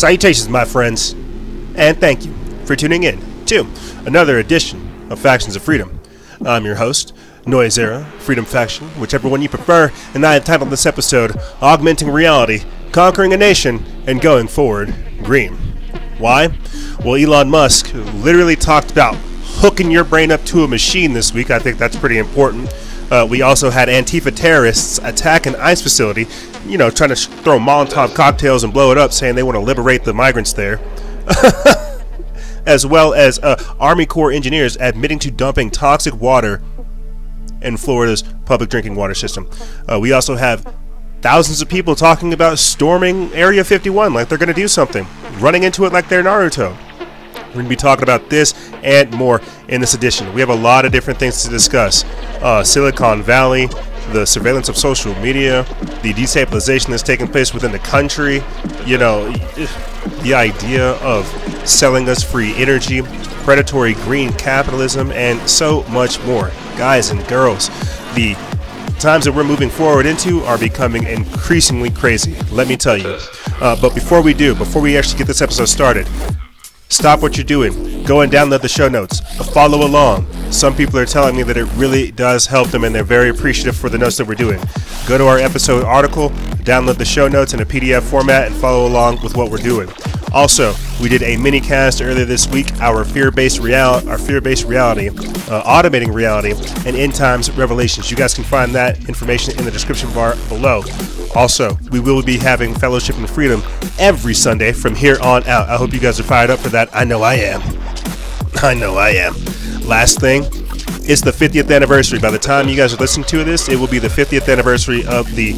Salutations, my friends, and thank you for tuning in to another edition of Factions of Freedom. I'm your host, Noise Era, Freedom Faction, whichever one you prefer, and I entitled this episode, Augmenting Reality, Conquering a Nation, and Going Forward Green. Why? Well, Elon Musk literally talked about hooking your brain up to a machine this week. I think that's pretty important. We also had Antifa terrorists attack an ICE facility, trying to throw Molotov cocktails and blow it up, saying they want to liberate the migrants there. As well as Army Corps engineers admitting to dumping toxic water in Florida's public drinking water system. We also have thousands of people talking about storming Area 51 like they're going to do something, running into it like they're Naruto. We're going to be talking about this and more in this edition. We have a lot of different things to discuss. Silicon Valley, the surveillance of social media, the destabilization that's taking place within the country, the idea of selling us free energy, predatory green capitalism, and so much more. Guys and girls, the times that we're moving forward into are becoming increasingly crazy, let me tell you. But before we actually get this episode started, stop what you're doing. Go and download the show notes. Follow along. Some people are telling me that it really does help them, and they're very appreciative for the notes that we're doing. Go to our episode article, download the show notes in a PDF format, and follow along with what we're doing. Also, we did a mini cast earlier this week, our fear-based reality, automating reality, and end times revelations. You guys can find that information in the description bar below. Also, we will be having Fellowship and Freedom every Sunday from here on out. I hope you guys are fired up for that. I know I am. Last thing, it's the 50th anniversary. By the time you guys are listening to this, it will be the 50th anniversary of the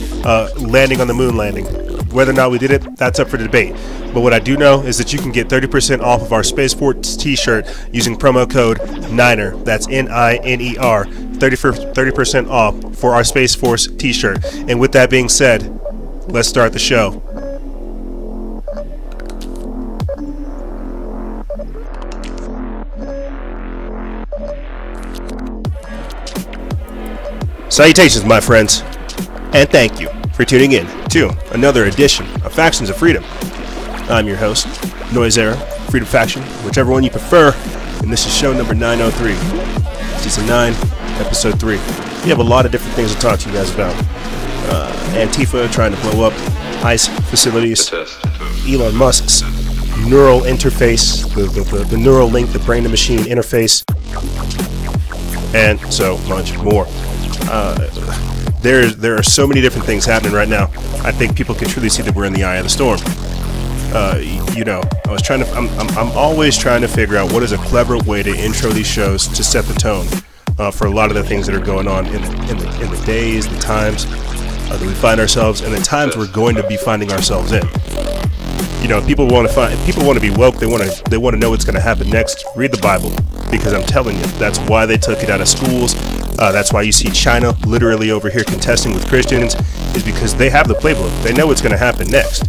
landing on the moon landing. Whether or not we did it, that's up for debate. But what I do know is that you can get 30% off of our Space Force t-shirt using promo code NINER. That's NINER. 30% off for our Space Force t-shirt. And with that being said, let's start the show. Salutations, my friends, and thank you for tuning in to another edition of Factions of Freedom. I'm your host, Noise Era, Freedom Faction, whichever one you prefer, and this is show number 903, Season 9, Episode 3. We have a lot of different things to talk to you guys about. Antifa trying to blow up ICE facilities, Elon Musk's neural interface, the neural link, the brain-to-machine interface, and so much more. There are so many different things happening right now. I think people can truly see that we're in the eye of the storm. I'm always trying to figure out what is a clever way to intro these shows to set the tone for a lot of the things that are going on in the days, the times that we find ourselves, and the times we're going to be finding ourselves in. People want to be woke. They want to know what's going to happen next. Read the Bible, because I'm telling you, that's why they took it out of schools. That's why you see China literally over here contesting with Christians, is because they have the playbook. They know what's going to happen next.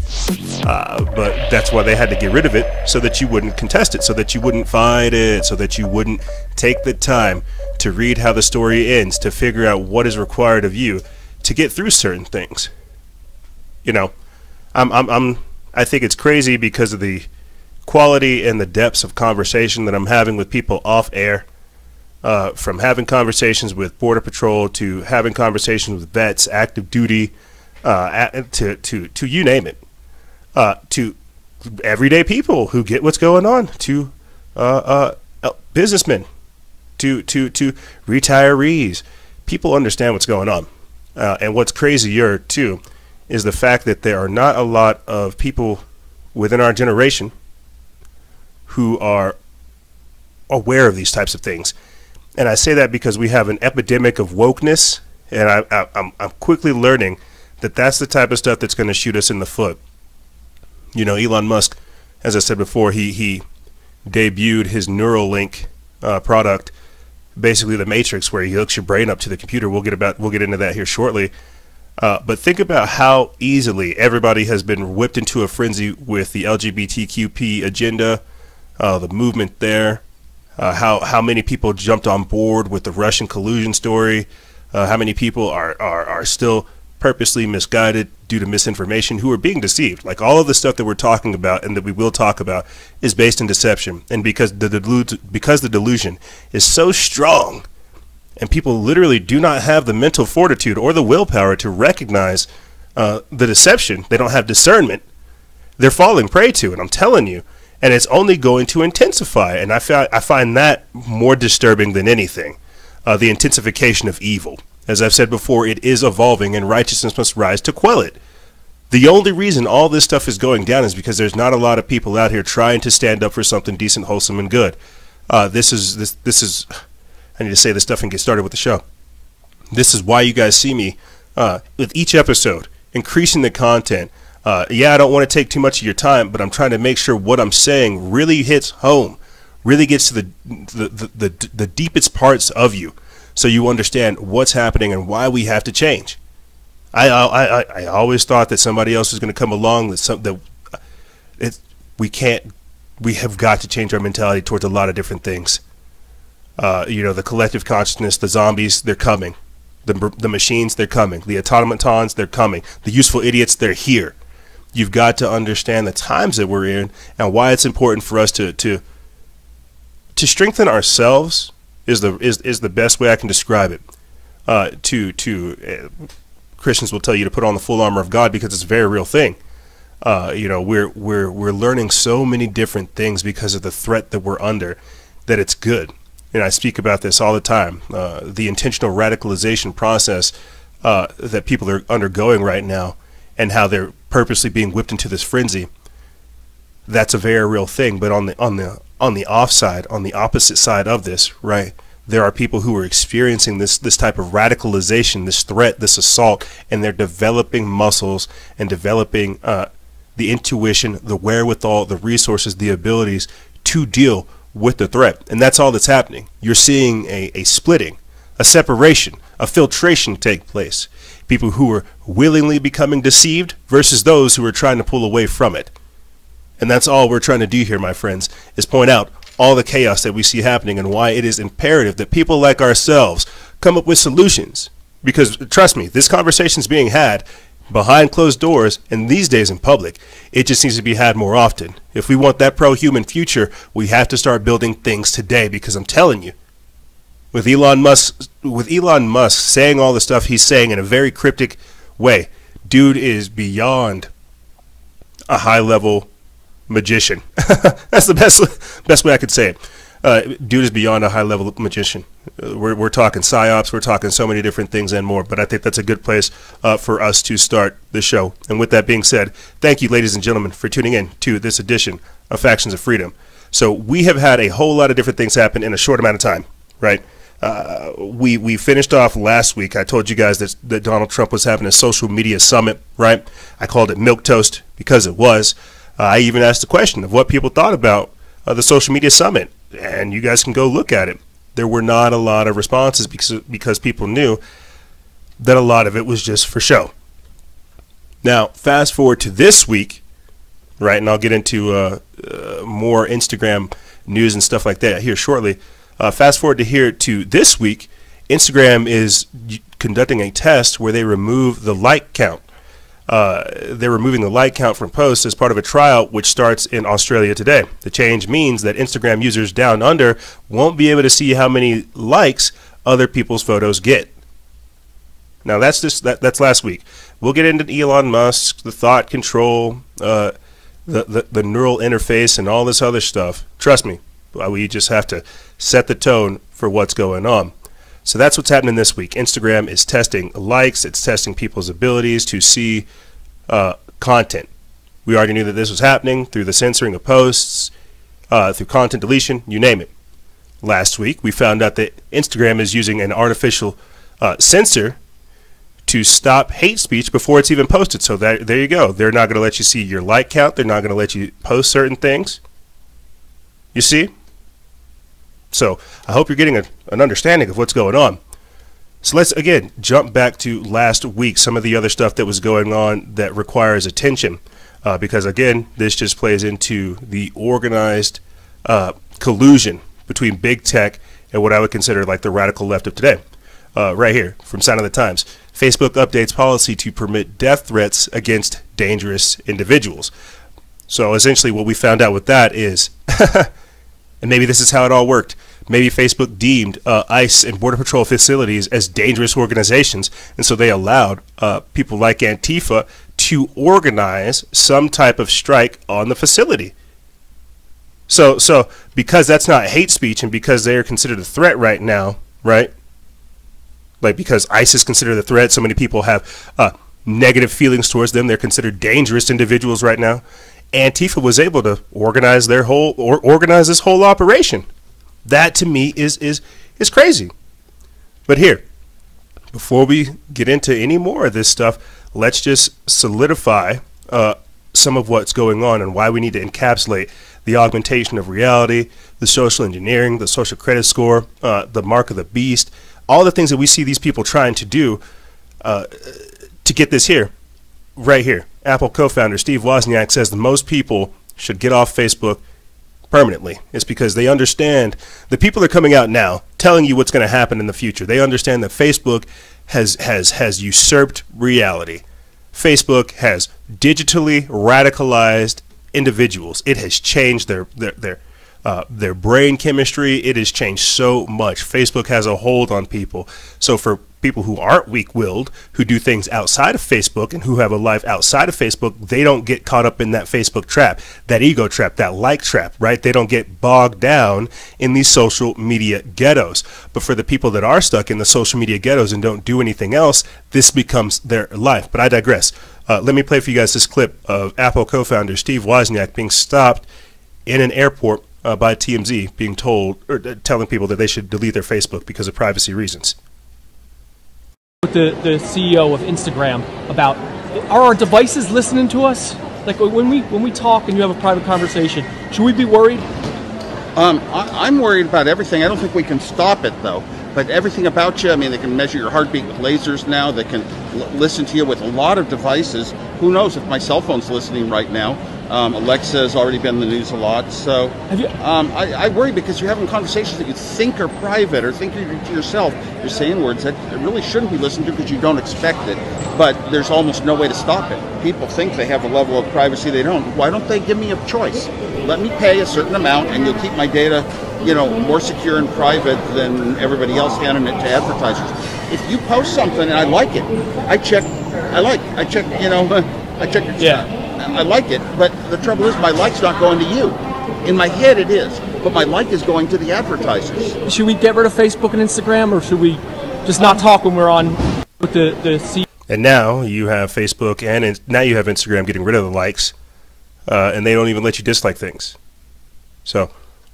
But that's why they had to get rid of it, so that you wouldn't contest it, so that you wouldn't fight it, so that you wouldn't take the time to read how the story ends, to figure out what is required of you to get through certain things. I think it's crazy because of the quality and the depths of conversation that I'm having with people off air. From having conversations with Border Patrol to having conversations with vets, active duty, to you name it, to everyday people who get what's going on, to businessmen, to retirees. People understand what's going on, and what's crazier too is the fact that there are not a lot of people within our generation who are aware of these types of things. And I say that because we have an epidemic of wokeness, and I'm quickly learning that that's the type of stuff that's going to shoot us in the foot. Elon Musk, as I said before, he debuted his Neuralink product, basically the Matrix, where he hooks your brain up to the computer. We'll get into that here shortly. But think about how easily everybody has been whipped into a frenzy with the LGBTQP agenda, the movement there. How many people jumped on board with the Russian collusion story? How many people are still purposely misguided due to misinformation, who are being deceived. Like all of the stuff that we're talking about and that we will talk about is based in deception. And because the delusion is so strong, and people literally do not have the mental fortitude or the willpower to recognize the deception, they don't have discernment, they're falling prey to it, I'm telling you. And it's only going to intensify. And I find that more disturbing than anything, the intensification of evil. As I've said before, it is evolving, and righteousness must rise to quell it. The only reason all this stuff is going down is because there's not a lot of people out here trying to stand up for something decent, wholesome, and good. This is. I need to say this stuff and get started with the show. This is why you guys see me with each episode increasing the content. I don't want to take too much of your time, but I'm trying to make sure what I'm saying really hits home, really gets to the deepest parts of you, so you understand what's happening and why we have to change. I always thought that somebody else was going to come along we have got to change our mentality towards a lot of different things. The collective consciousness, the zombies, they're coming. The machines, they're coming. The automatons, they're coming. The useful idiots, they're here. You've got to understand the times that we're in and why it's important for us to strengthen ourselves is the best way I can describe it. Christians will tell you to put on the full armor of God because it's a very real thing. We're learning so many different things because of the threat that we're under that it's good. And I speak about this all the time. The intentional radicalization process that people are undergoing right now, and how they're purposely being whipped into this frenzy. That's a very real thing. But on the offside, on the opposite side of this, right, there are people who are experiencing this type of radicalization, this threat, this assault, and they're developing muscles and developing the intuition, the wherewithal, the resources, the abilities to deal with the threat. And that's all that's happening. You're seeing a splitting, a separation, a filtration take place. People who are willingly becoming deceived versus those who are trying to pull away from it. And that's all we're trying to do here, my friends, is point out all the chaos that we see happening and why it is imperative that people like ourselves come up with solutions. Because trust me, this conversation is being had behind closed doors, and these days in public. It just needs to be had more often. If we want that pro-human future, we have to start building things today, because I'm telling you, with Elon Musk saying all the stuff he's saying in a very cryptic way, dude is beyond a high-level magician. That's the best way I could say it. Dude is beyond a high-level magician. We're talking psyops, we're talking so many different things and more, but I think that's a good place for us to start the show. And with that being said, thank you, ladies and gentlemen, for tuning in to this edition of Factions of Freedom. So we have had a whole lot of different things happen in a short amount of time, right? We finished off last week. I told you guys that Donald Trump was having a social media summit, right? I called it milquetoast because it was. I even asked the question of what people thought about the social media summit, and you guys can go look at it. There were not a lot of responses because people knew that a lot of it was just for show. Now, fast forward to this week, right, and I'll get into more Instagram news and stuff like that here shortly. Fast forward to this week, Instagram is conducting a test where they remove the like count. They're removing the like count from posts as part of a trial which starts in Australia today. The change means that Instagram users down under won't be able to see how many likes other people's photos get. Now that's last week. We'll get into Elon Musk, the thought control, the neural interface, and all this other stuff. Trust me, we just have to set the tone for what's going on. So that's what's happening this week. Instagram is testing likes. It's testing people's abilities to see content. We already knew that this was happening through the censoring of posts, through content deletion, you name it. Last week, we found out that Instagram is using an artificial censor to stop hate speech before it's even posted. So there you go. They're not going to let you see your like count. They're not going to let you post certain things. You see? So I hope you're getting an understanding of what's going on. So let's, again, jump back to last week, some of the other stuff that was going on that requires attention. Because, again, this just plays into the organized collusion between big tech and what I would consider like the radical left of today. right here from Sign of the Times. Facebook updates policy to permit death threats against dangerous individuals. So essentially what we found out with that is, and maybe this is how it all worked, maybe Facebook deemed ICE and Border Patrol facilities as dangerous organizations, and so they allowed people like Antifa to organize some type of strike on the facility. So because that's not hate speech, and because they are considered a threat right now, right? Like, because ICE is considered a threat, so many people have negative feelings towards them. They're considered dangerous individuals right now. Antifa was able to organize this whole operation. That to me is crazy. But here, before we get into any more of this stuff, let's just solidify some of what's going on and why we need to encapsulate the augmentation of reality, the social engineering, the social credit score, the mark of the beast, all the things that we see these people trying to do to get this here, right here. Apple co-founder Steve Wozniak says that most people should get off Facebook permanently. It's because they understand the people are coming out now telling you what's going to happen in the future. They understand that Facebook has usurped reality. Facebook has digitally radicalized individuals. It has changed their brain chemistry. It has changed so much. Facebook has a hold on people. So for people who aren't weak-willed, who do things outside of Facebook and who have a life outside of Facebook, they don't get caught up in that Facebook trap, that ego trap, that like trap, right? They don't get bogged down in these social media ghettos. But for the people that are stuck in the social media ghettos and don't do anything else, this becomes their life. But I digress. Let me play for you guys this clip of Apple co-founder Steve Wozniak being stopped in an airport by TMZ, being told or telling people that they should delete their Facebook because of privacy reasons. With the CEO of Instagram about, are our devices listening to us? Like when we talk and you have a private conversation, should we be worried? I'm worried about everything. I don't think we can stop it though. But everything about you, I mean, they can measure your heartbeat with lasers now. They can listen to you with a lot of devices. Who knows if my cell phone's listening right now? Alexa has already been in the news a lot. So I worry because you're having conversations that you think are private or think you're to yourself. You're saying words that really shouldn't be listened to because you don't expect it. But there's almost no way to stop it. People think they have a level of privacy they don't. Why don't they give me a choice? Let me pay a certain amount and you'll keep my data, more secure and private than everybody else handing it to advertisers. If you post something and I like it, I check I like it, but the trouble is my like's not going to you. In my head it is, but my like is going to the advertisers. Should we get rid of Facebook and Instagram, or should we just not talk when we're on with the C? And now you have Facebook and now you have Instagram getting rid of the likes, and they don't even let you dislike things. So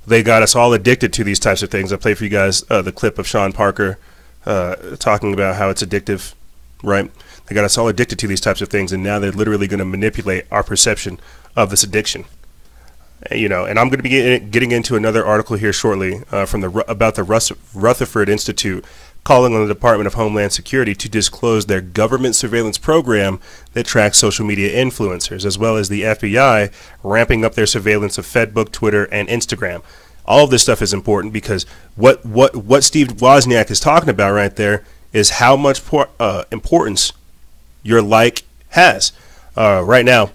they got us all addicted to these types of things. I played for you guys the clip of Sean Parker talking about how it's addictive, right? They got us all addicted to these types of things, and now they're literally going to manipulate our perception of this addiction. And I'm going to be getting into another article here shortly about the Rutherford Institute calling on the Department of Homeland Security to disclose their government surveillance program that tracks social media influencers, as well as the FBI ramping up their surveillance of Facebook, Twitter, and Instagram. All of this stuff is important because what Steve Wozniak is talking about right there is how much importance your like has. Right now,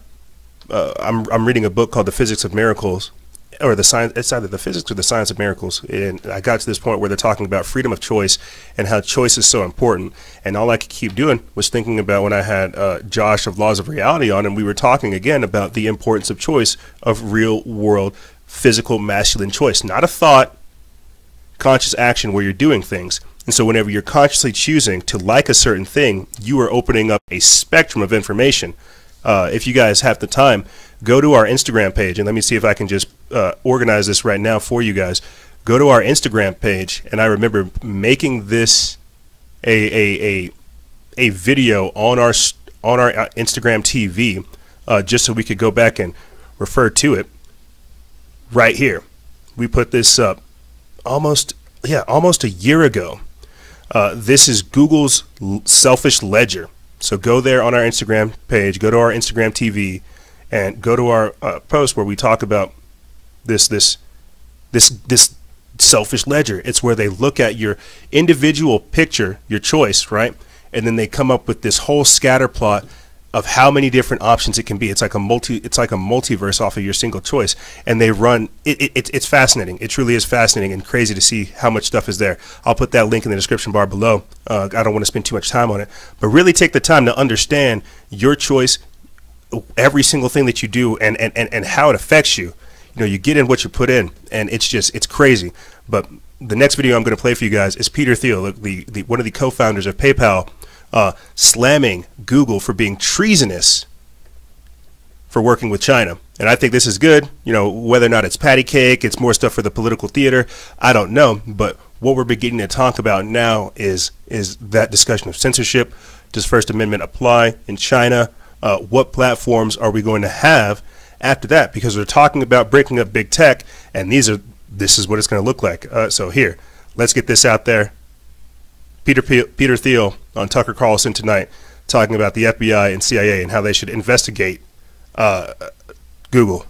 I'm reading a book called The Physics of Miracles, or the science. It's either the physics or the science of miracles. And I got to this point where they're talking about freedom of choice and how choice is so important. And all I could keep doing was thinking about when I had Josh of Laws of Reality on, and we were talking again about the importance of choice, of real world physical masculine choice, not a thought, conscious action where you're doing things. And so whenever you're consciously choosing to like a certain thing, you are opening up a spectrum of information. If you guys have the time, go to our Instagram page, and let me see if I can just organize this right now for you guys. Go to our Instagram page, and I remember making this a video on our Instagram TV just so we could go back and refer to it right here. We put this up almost a year ago. This is Google's selfish ledger. So go there on our Instagram page, go to our Instagram TV, and go to our post where we talk about this selfish ledger. It's where they look at your individual picture, your choice, right? And then they come up with this whole scatter plot of how many different options it can be. It's like a multiverse off of your single choice. And they run it's fascinating. It truly is fascinating and crazy to see how much stuff is there. I'll put that link in the description bar below. I don't want to spend too much time on it, but really take the time to understand your choice, every single thing that you do, and how it affects you. You know, you get in what you put in, and it's crazy. But the next video I'm going to play for you guys is Peter Thiel, the one of the co-founders of PayPal, slamming Google for being treasonous for working with China. And I think this is good. You know, whether or not it's patty cake, it's more stuff for the political theater, I don't know. But what we're beginning to talk about now is that discussion of censorship. Does First Amendment apply in China? What platforms are we going to have after that? Because we're talking about breaking up big tech, and this is what it's going to look like. So here, let's get this out there. Peter Thiel on Tucker Carlson tonight, talking about the FBI and CIA and how they should investigate Google.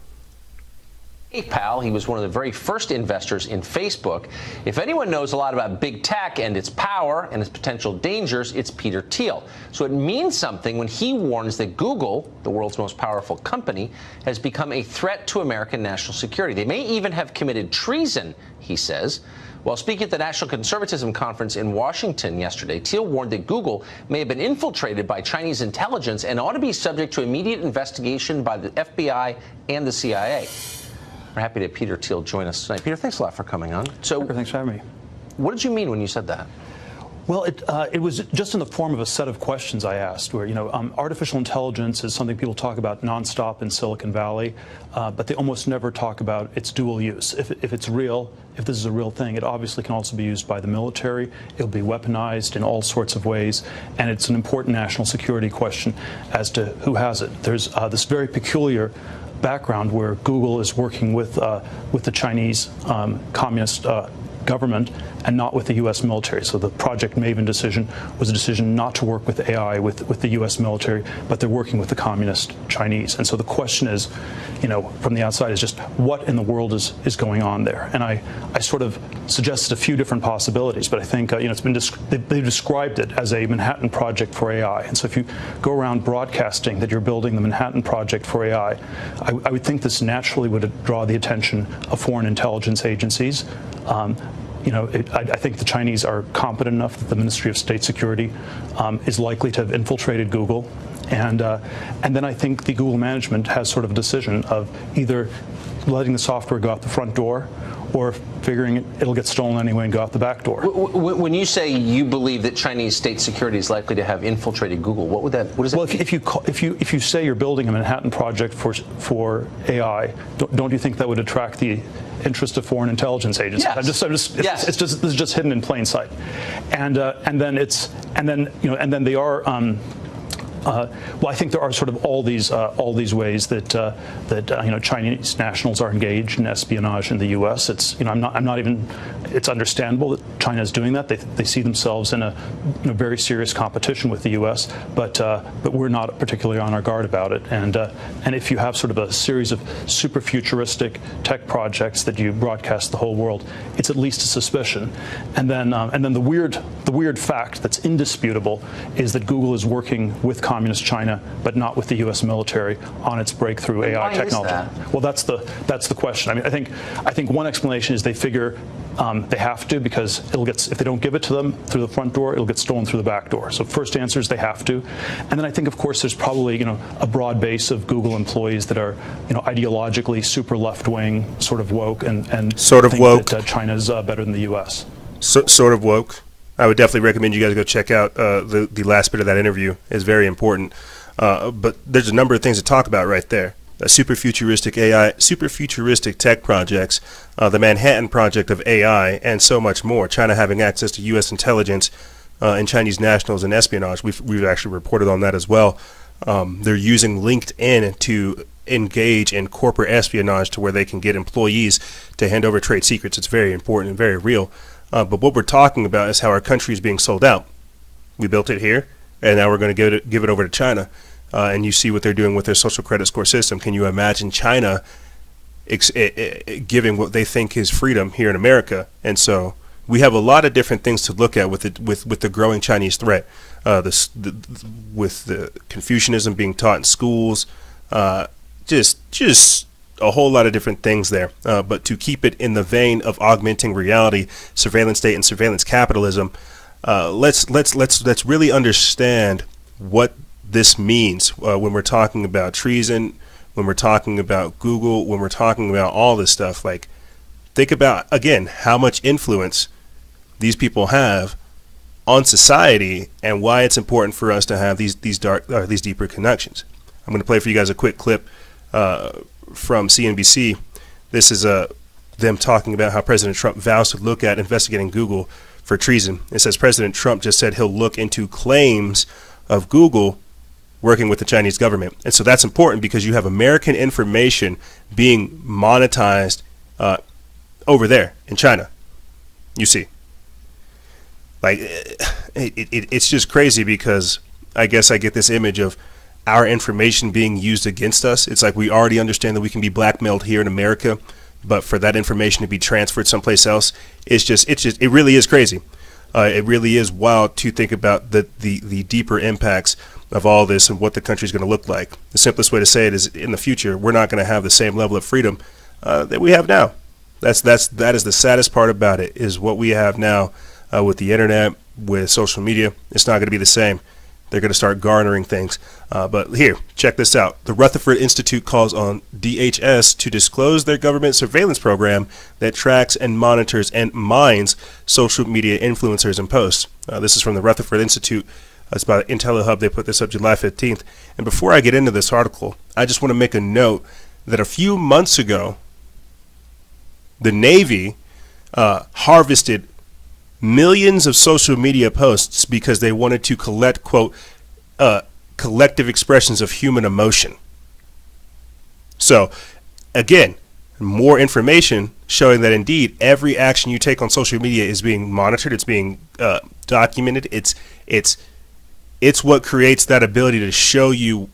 PayPal, he was one of the very first investors in Facebook. If anyone knows a lot about big tech and its power and its potential dangers, it's Peter Thiel. So it means something when he warns that Google, the world's most powerful company, has become a threat to American national security. They may even have committed treason, he says. While speaking at the National Conservatism Conference in Washington yesterday, Thiel warned that Google may have been infiltrated by Chinese intelligence and ought to be subject to immediate investigation by the FBI and the CIA. We're happy to have Peter Thiel join us tonight. Peter, thanks a lot for coming on. So, thanks for having me. What did you mean when you said that? Well, it was just in the form of a set of questions I asked where, artificial intelligence is something people talk about nonstop in Silicon Valley, but they almost never talk about its dual use. If it's real, if this is a real thing, it obviously can also be used by the military. It'll be weaponized in all sorts of ways, and it's an important national security question as to who has it. There's this very peculiar background where Google is working with the Chinese communist government and not with the U.S. military. So the Project Maven decision was a decision not to work with AI with the U.S. military, but they're working with the communist Chinese. And so the question is, from the outside, is just what in the world is going on there? And I sort of suggested a few different possibilities, but I think it's been they've described it as a Manhattan Project for AI. And so if you go around broadcasting that you're building the Manhattan Project for AI, I would think this naturally would draw the attention of foreign intelligence agencies. I think the Chinese are competent enough that the Ministry of State Security is likely to have infiltrated Google. And then I think the Google management has sort of a decision of either letting the software go out the front door or figuring it'll get stolen anyway and go out the back door. When you say you believe that Chinese state security is likely to have infiltrated Google, what does that mean? If you say you're building a Manhattan Project for AI, don't you think that would attract the interest of foreign intelligence agencies? Yes. Yes. This is just hidden in plain sight, and then they are. Well, I think there are sort of all these ways that Chinese nationals are engaged in espionage in the U.S. It's I'm not even. It's understandable that China is doing that. They see themselves in a very serious competition with the U.S. But we're not particularly on our guard about it. And if you have sort of a series of super futuristic tech projects that you broadcast the whole world, it's at least a suspicion. And then the weird fact that's indisputable is that Google is working with communist China, but not with the U.S. military on its breakthrough AI technology. Well, that's the question. I mean, I think one explanation is they figure they have to, because if they don't give it to them through the front door, it'll get stolen through the back door. So first answer is they have to, and then I think of course there's probably a broad base of Google employees that are ideologically super left wing, sort of woke, and sort of think woke that China's better than the U.S. Sort of woke. I would definitely recommend you guys go check out the last bit of that interview. It's very important. But there's a number of things to talk about right there. Super futuristic AI, super futuristic tech projects, the Manhattan Project of AI, and so much more. China having access to U.S. intelligence and Chinese nationals and espionage. We've actually reported on that as well. They're using LinkedIn to engage in corporate espionage to where they can get employees to hand over trade secrets. It's very important and very real. But what we're talking about is how our country is being sold out. We built it here, and now we're going to give it over to China. And you see what they're doing with their social credit score system. Can you imagine China giving what they think is freedom here in America. And so we have a lot of different things to look at with the growing Chinese threat, with the Confucianism being taught in schools, just a whole lot of different things there. But to keep it in the vein of augmenting reality, surveillance state, and surveillance capitalism, let's really understand what this means when we're talking about treason, when we're talking about Google, when we're talking about all this stuff. Like, think about again how much influence these people have on society, and why it's important for us to have these deeper connections. I'm going to play for you guys a quick clip from CNBC. This is them talking about how President Trump vows to look at investigating Google for treason. It says President Trump just said he'll look into claims of Google working with the Chinese government. And so that's important because you have American information being monetized over there in China. You see. Like, it's just crazy because I guess I get this image of our information being used against us. It's like we already understand that we can be blackmailed here in America, but for that information to be transferred someplace else, it really is crazy. It really is wild to think about the deeper impacts of all this and what the country's going to look like. The simplest way to say it is, in the future, we're not going to have the same level of freedom that we have now. That is the saddest part about it, is what we have now. With the internet, with social media, it's not going to be the same. They're going to start garnering things. But here, check this out. The Rutherford Institute calls on DHS to disclose their government surveillance program that tracks and monitors and mines social media influencers and posts. This is from the Rutherford Institute. It's by IntelliHub. They put this up July 15th. And before I get into this article, I just want to make a note that a few months ago, the Navy harvested millions of social media posts because they wanted to collect, quote, collective expressions of human emotion. So, again, more information showing that indeed every action you take on social media is being monitored, it's being documented. It's what creates that ability to show you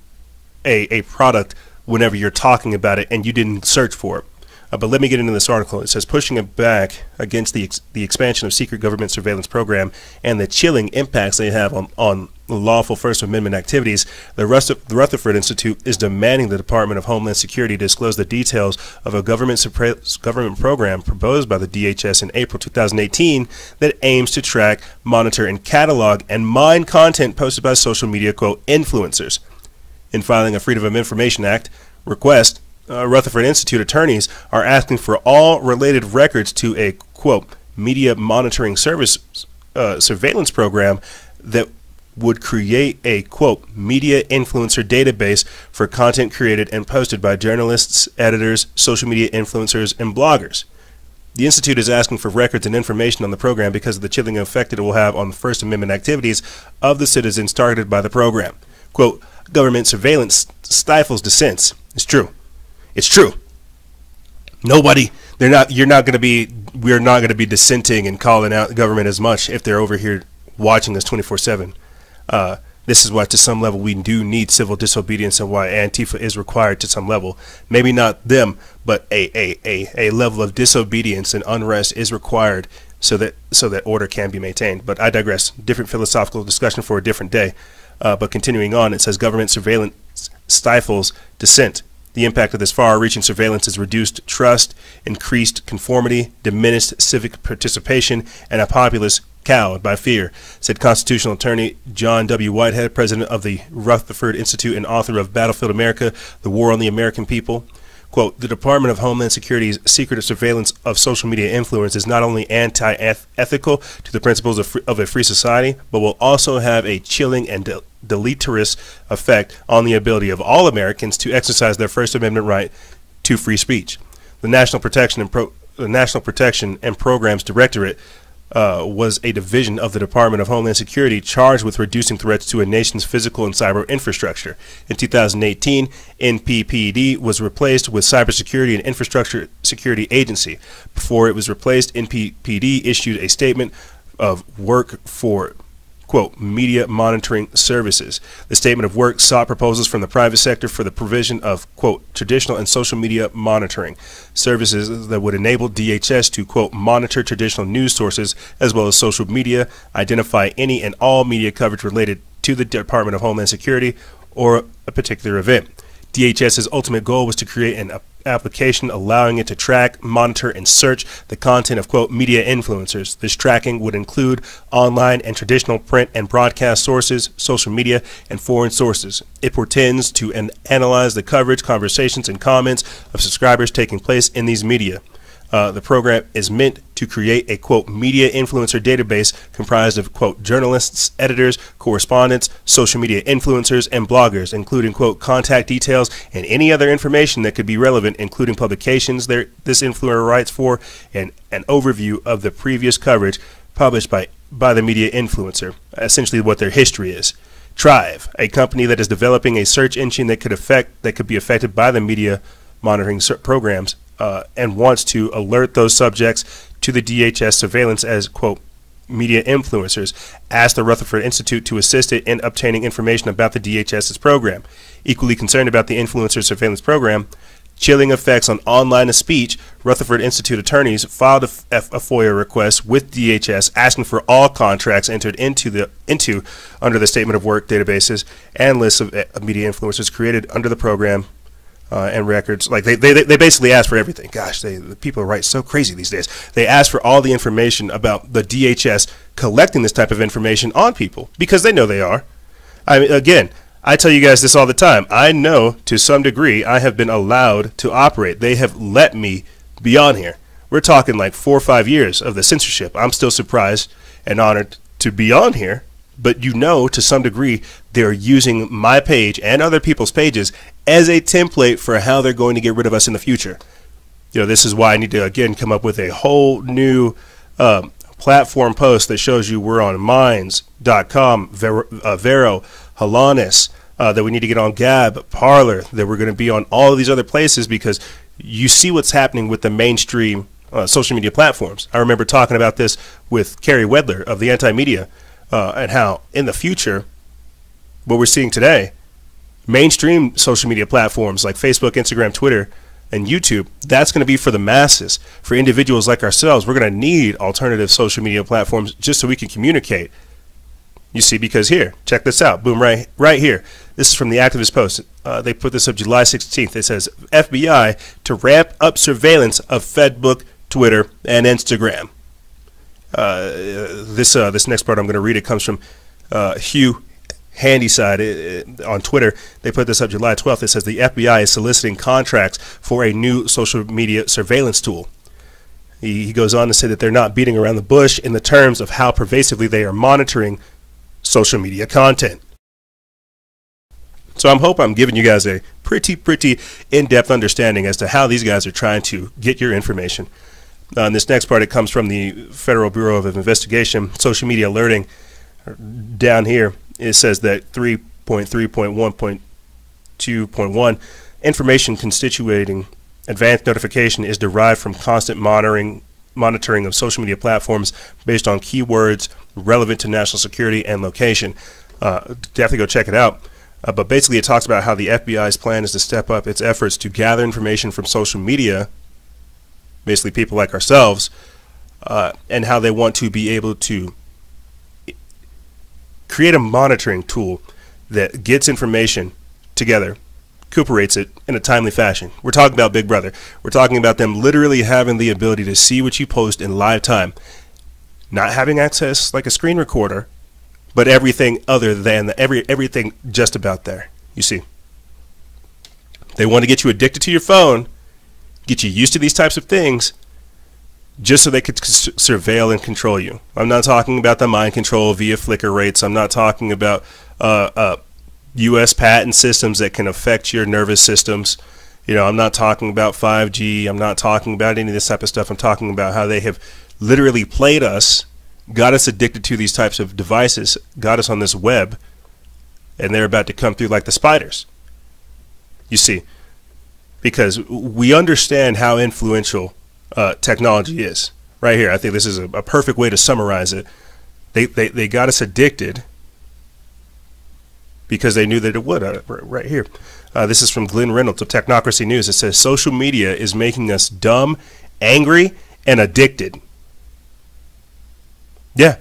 a product whenever you're talking about it and you didn't search for it. But let me get into this article. It says, pushing it back against the expansion of secret government surveillance program and the chilling impacts they have on lawful First Amendment activities, the Rutherford Institute is demanding the Department of Homeland Security disclose the details of a government program proposed by the DHS in April 2018 that aims to track, monitor, and catalog and mine content posted by social media, quote, influencers. In filing a Freedom of Information Act request, Rutherford Institute attorneys are asking for all related records to a, quote, media monitoring service surveillance program that would create a, quote, media influencer database for content created and posted by journalists, editors, social media influencers, and bloggers. The Institute is asking for records and information on the program because of the chilling effect it will have on the First Amendment activities of the citizens targeted by the program. Quote, government surveillance stifles dissents. It's true. It's true. We're not going to be dissenting and calling out the government as much if they're over here watching us 24/7. This is why, to some level, we do need civil disobedience, and why Antifa is required to some level. Maybe not them, but a level of disobedience and unrest is required so that order can be maintained. But I digress. Different philosophical discussion for a different day. But continuing on, it says government surveillance stifles dissent. The impact of this far-reaching surveillance is reduced trust, increased conformity, diminished civic participation, and a populace cowed by fear, said constitutional attorney John W. Whitehead, president of the Rutherford Institute and author of Battlefield America, The War on the American People. Quote, the Department of Homeland Security's secretive surveillance of social media influence is not only anti-ethical to the principles of a free society, but will also have a chilling and deleterious effect on the ability of all Americans to exercise their First Amendment right to free speech. The National Protection and Programs Directorate was a division of the Department of Homeland Security charged with reducing threats to a nation's physical and cyber infrastructure. In 2018, NPPD was replaced with Cybersecurity and Infrastructure Security Agency. Before it was replaced, NPPD issued a statement of work for quote, media monitoring services. The statement of work sought proposals from the private sector for the provision of, quote, traditional and social media monitoring services that would enable DHS to, quote, monitor traditional news sources as well as social media, identify any and all media coverage related to the Department of Homeland Security or a particular event. DHS's ultimate goal was to create an application allowing it to track, monitor, and search the content of, quote, media influencers. This tracking would include online and traditional print and broadcast sources, social media, and foreign sources. It portends to analyze the coverage, conversations, and comments of subscribers taking place in these media. The program is meant to create a, quote, media influencer database comprised of, quote, journalists, editors, correspondents, social media influencers, and bloggers, including, quote, contact details and any other information that could be relevant, including publications this influencer writes for, and an overview of the previous coverage published by the media influencer, essentially what their history is. Trive, a company that is developing a search engine that could be affected by the media monitoring programs, and wants to alert those subjects to the DHS surveillance as, quote, media influencers, asked the Rutherford Institute to assist it in obtaining information about the DHS's program. Equally concerned about the influencer surveillance program, chilling effects on online speech, Rutherford Institute attorneys filed a FOIA request with DHS asking for all contracts entered into under the Statement of Work databases and lists of media influencers created under the program. And records, like they basically ask for everything. Gosh, the people write so crazy these days. They ask for all the information about the DHS collecting this type of information on people because they know they are. I mean, again, I tell you guys this all the time. I know to some degree I have been allowed to operate. They have let me be on here. We're talking like 4 or 5 years of the censorship. I'm still surprised and honored to be on here. But you know, to some degree, they're using my page and other people's pages as a template for how they're going to get rid of us in the future. You know, this is why I need to, again, come up with a whole new platform post that shows you we're on Minds.com, Vero, Halanis, that we need to get on Gab, Parler, that we're going to be on all of these other places because you see what's happening with the mainstream social media platforms. I remember talking about this with Carrie Wedler of the Anti-Media, and how in the future, what we're seeing today, mainstream social media platforms like Facebook, Instagram, Twitter, and YouTube, that's going to be for the masses. For individuals like ourselves, we're going to need alternative social media platforms just so we can communicate. You see, because here, check this out. Boom, right here. This is from the Activist Post. They put this up July 16th. It says, FBI to ramp up surveillance of Facebook, Twitter, and Instagram. This next part I'm going to read. It comes from Hugh Handyside on Twitter. They put this up July 12th. It says the FBI is soliciting contracts for a new social media surveillance tool. He goes on to say that they're not beating around the bush in the terms of how pervasively they are monitoring social media content. So I'm giving you guys a pretty in-depth understanding as to how these guys are trying to get your information. In this next part, it comes from the Federal Bureau of Investigation, social media alerting. Down here, it says that 3.3.1.2.1 information constituting advanced notification is derived from constant monitoring of social media platforms based on keywords relevant to national security and location. Definitely go check it out. But basically, it talks about how the FBI's plan is to step up its efforts to gather information from social media, basically people like ourselves, and how they want to be able to create a monitoring tool that gets information together, recuperates it in a timely fashion. We're talking about Big Brother. We're talking about them literally having the ability to see what you post in live time, not having access like a screen recorder, but everything other than everything just about there. You see, they want to get you addicted to your phone, get you used to these types of things, just so they could surveil and control you. I'm not talking about the mind control via flicker rates. I'm not talking about U.S. patent systems that can affect your nervous systems. You know, I'm not talking about 5G. I'm not talking about any of this type of stuff. I'm talking about how they have literally played us, got us addicted to these types of devices, got us on this web, and they're about to come through like the spiders. You see, because we understand how influential technology is. Right here, I think this is a perfect way to summarize it. They got us addicted because they knew that it would. Right here. This is from Glenn Reynolds of Technocracy News. It says, social media is making us dumb, angry, and addicted. Yeah.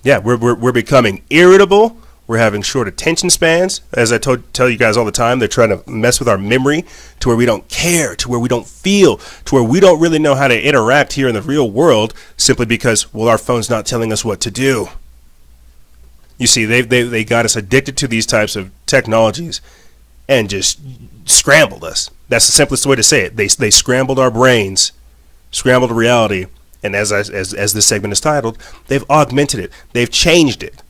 Yeah, we're becoming irritable. We're having short attention spans. As I tell you guys all the time, they're trying to mess with our memory to where we don't care, to where we don't feel, to where we don't really know how to interact here in the real world simply because, well, our phone's not telling us what to do. You see, they got us addicted to these types of technologies and just scrambled us. That's the simplest way to say it. They scrambled our brains, scrambled reality, and as this segment is titled, they've augmented it. They've changed it.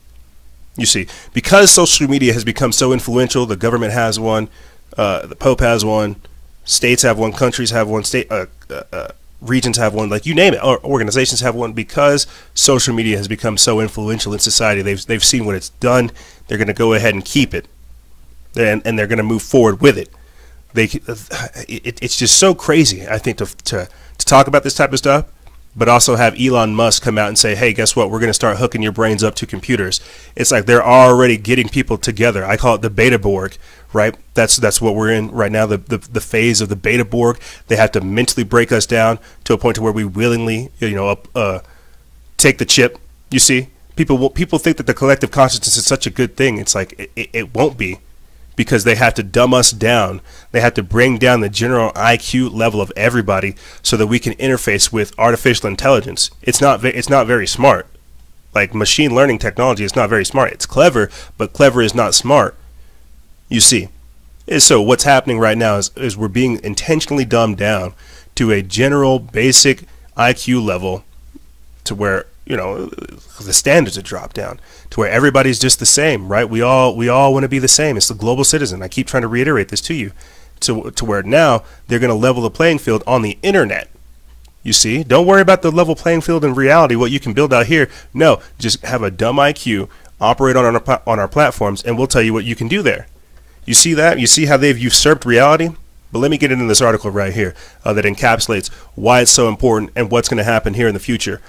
You see, because social media has become so influential, the government has one, the Pope has one, states have one, countries have one, regions have one, like you name it, or organizations have one. Because social media has become so influential in society, they've seen what it's done. They're going to go ahead and keep it, and they're going to move forward with it. It's just so crazy, I think, to talk about this type of stuff, but also have Elon Musk come out and say, hey, guess what? We're going to start hooking your brains up to computers. It's like they're already getting people together. I call it the beta Borg, right? That's what we're in right now, the phase of the beta Borg. They have to mentally break us down to a point to where we willingly, take the chip. You see, people think that the collective consciousness is such a good thing. It's like it won't be. Because they have to dumb us down. They have to bring down the general IQ level of everybody so that we can interface with artificial intelligence. It's not very smart. Like machine learning technology is not very smart. It's clever, but clever is not smart. You see. So what's happening right now is we're being intentionally dumbed down to a general basic IQ level to where, the standards are dropped down to where everybody's just the same, right? We all want to be the same. It's the global citizen. I keep trying to reiterate this to you, to where now they're going to level the playing field on the internet. You see, don't worry about the level playing field in reality, what you can build out here. No, just have a dumb IQ, operate on our platforms, and we'll tell you what you can do there. You see that? You see how they've usurped reality? But let me get into this article right here that encapsulates why it's so important and what's going to happen here in the future.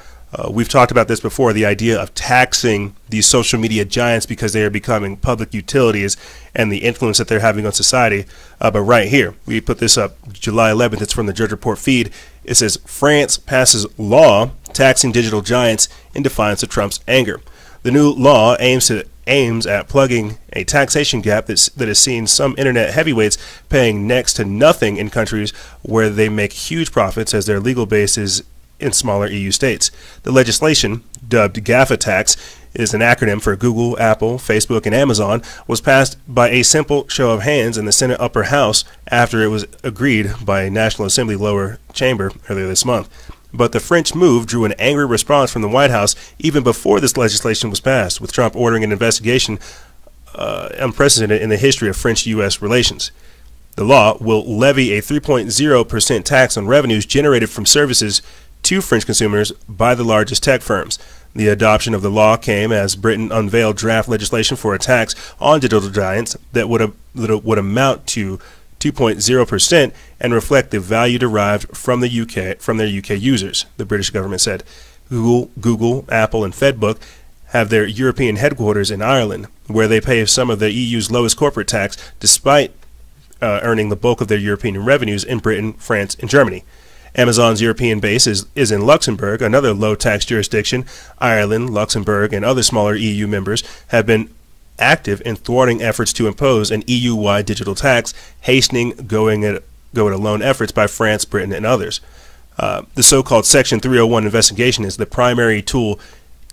We've talked about this before, the idea of taxing these social media giants because they are becoming public utilities and the influence that they're having on society. But right here, we put this up July 11th. It's from the Drudge Report feed. It says, France passes law taxing digital giants in defiance of Trump's anger. The new law aims at plugging a taxation gap that has seen some internet heavyweights paying next to nothing in countries where they make huge profits as their legal base is in smaller EU states. The legislation, dubbed GAFA tax, is an acronym for Google, Apple, Facebook, and Amazon, was passed by a simple show of hands in the Senate upper house after it was agreed by National Assembly lower chamber earlier this month. But the French move drew an angry response from the White House even before this legislation was passed, with Trump ordering an investigation unprecedented in the history of French-U.S. relations. The law will levy a 3.0% tax on revenues generated from services to French consumers by the largest tech firms. The adoption of the law came as Britain unveiled draft legislation for a tax on digital giants that would amount to 2.0% and reflect the value derived from their UK users, the British government said. Google, Apple, and Facebook have their European headquarters in Ireland, where they pay some of the EU's lowest corporate tax, despite earning the bulk of their European revenues in Britain, France, and Germany. Amazon's European base is in Luxembourg, another low-tax jurisdiction. Ireland, Luxembourg, and other smaller EU members have been active in thwarting efforts to impose an EU-wide digital tax, hastening go-it-alone efforts by France, Britain, and others. The so-called Section 301 investigation is the primary tool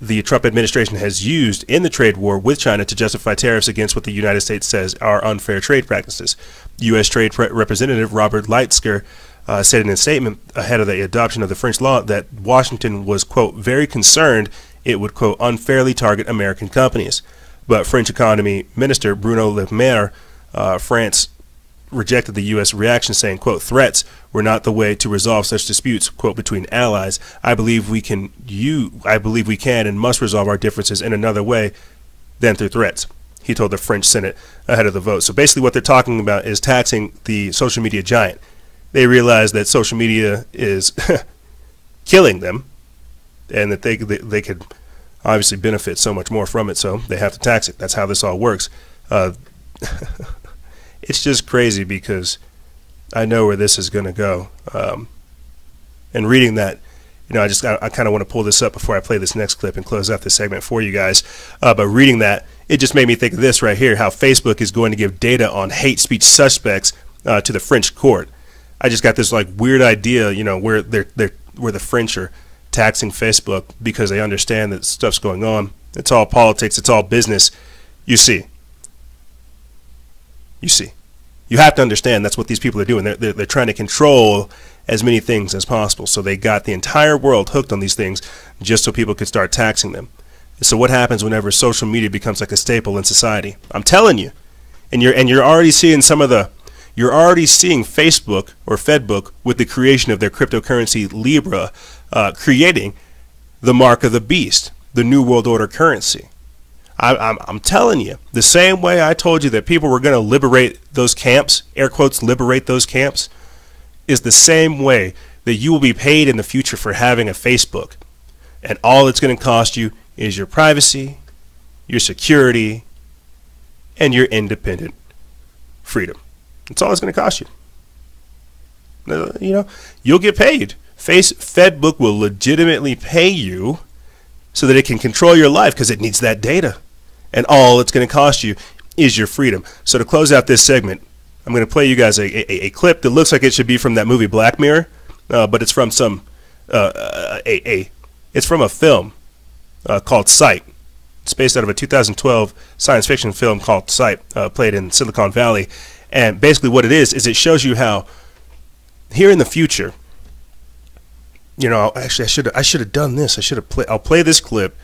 the Trump administration has used in the trade war with China to justify tariffs against what the United States says are unfair trade practices. U.S. Trade Representative Robert Lightsker said in a statement ahead of the adoption of the French law that Washington was, quote, very concerned it would, quote, unfairly target American companies. But French Economy Minister Bruno Le Maire, France, rejected the U.S. reaction, saying, quote, threats were not the way to resolve such disputes, quote, between allies. I believe we can and must resolve our differences in another way than through threats, he told the French Senate ahead of the vote. So basically what they're talking about is taxing the social media giant. They realize that social media is killing them and that they could obviously benefit so much more from it, so they have to tax it. That's how this all works. It's just crazy because I know where this is going to go. And reading that, I kind of want to pull this up before I play this next clip and close out this segment for you guys. But reading that, it just made me think of this right here, how Facebook is going to give data on hate speech suspects to the French court. I just got this like weird idea, where where the French are taxing Facebook because they understand that stuff's going on. It's all politics. It's all business. You see. You have to understand that's what these people are doing. They're trying to control as many things as possible. So they got the entire world hooked on these things just so people could start taxing them. So what happens whenever social media becomes like a staple in society? I'm telling you. And you're already seeing you're already seeing Facebook or Fedbook with the creation of their cryptocurrency Libra creating the mark of the beast, the New World Order currency. I'm telling you, the same way I told you that people were going to liberate those camps, air quotes, liberate those camps, is the same way that you will be paid in the future for having a Facebook. And all it's going to cost you is your privacy, your security, and your independent freedom. That's all it's going to cost you. You'll get paid. Fedbook will legitimately pay you so that it can control your life because it needs that data. And all it's going to cost you is your freedom. So to close out this segment, I'm going to play you guys a clip that looks like it should be from that movie Black Mirror, but it's from it's from a film called Sight. It's based out of a 2012 science fiction film called Sight, played in Silicon Valley. And basically what it is it shows you how here in the future, actually I should have done this. I'll play this clip.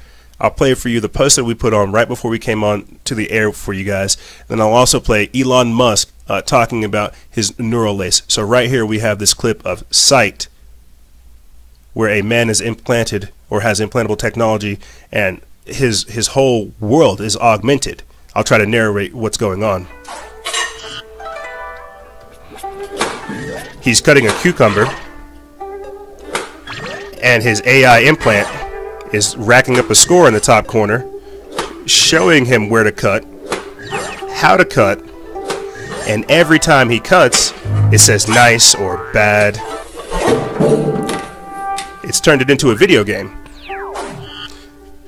I'll play it for you, the post that we put on right before we came on to the air for you guys. Then I'll also play Elon Musk talking about his neural lace. So right here we have this clip of Sight, where a man is implanted or has implantable technology, and his whole world is augmented. I'll try to narrate what's going on. He's cutting a cucumber, and his AI implant is racking up a score in the top corner, showing him where to cut, how to cut, and every time he cuts, it says nice or bad. It's turned it into a video game.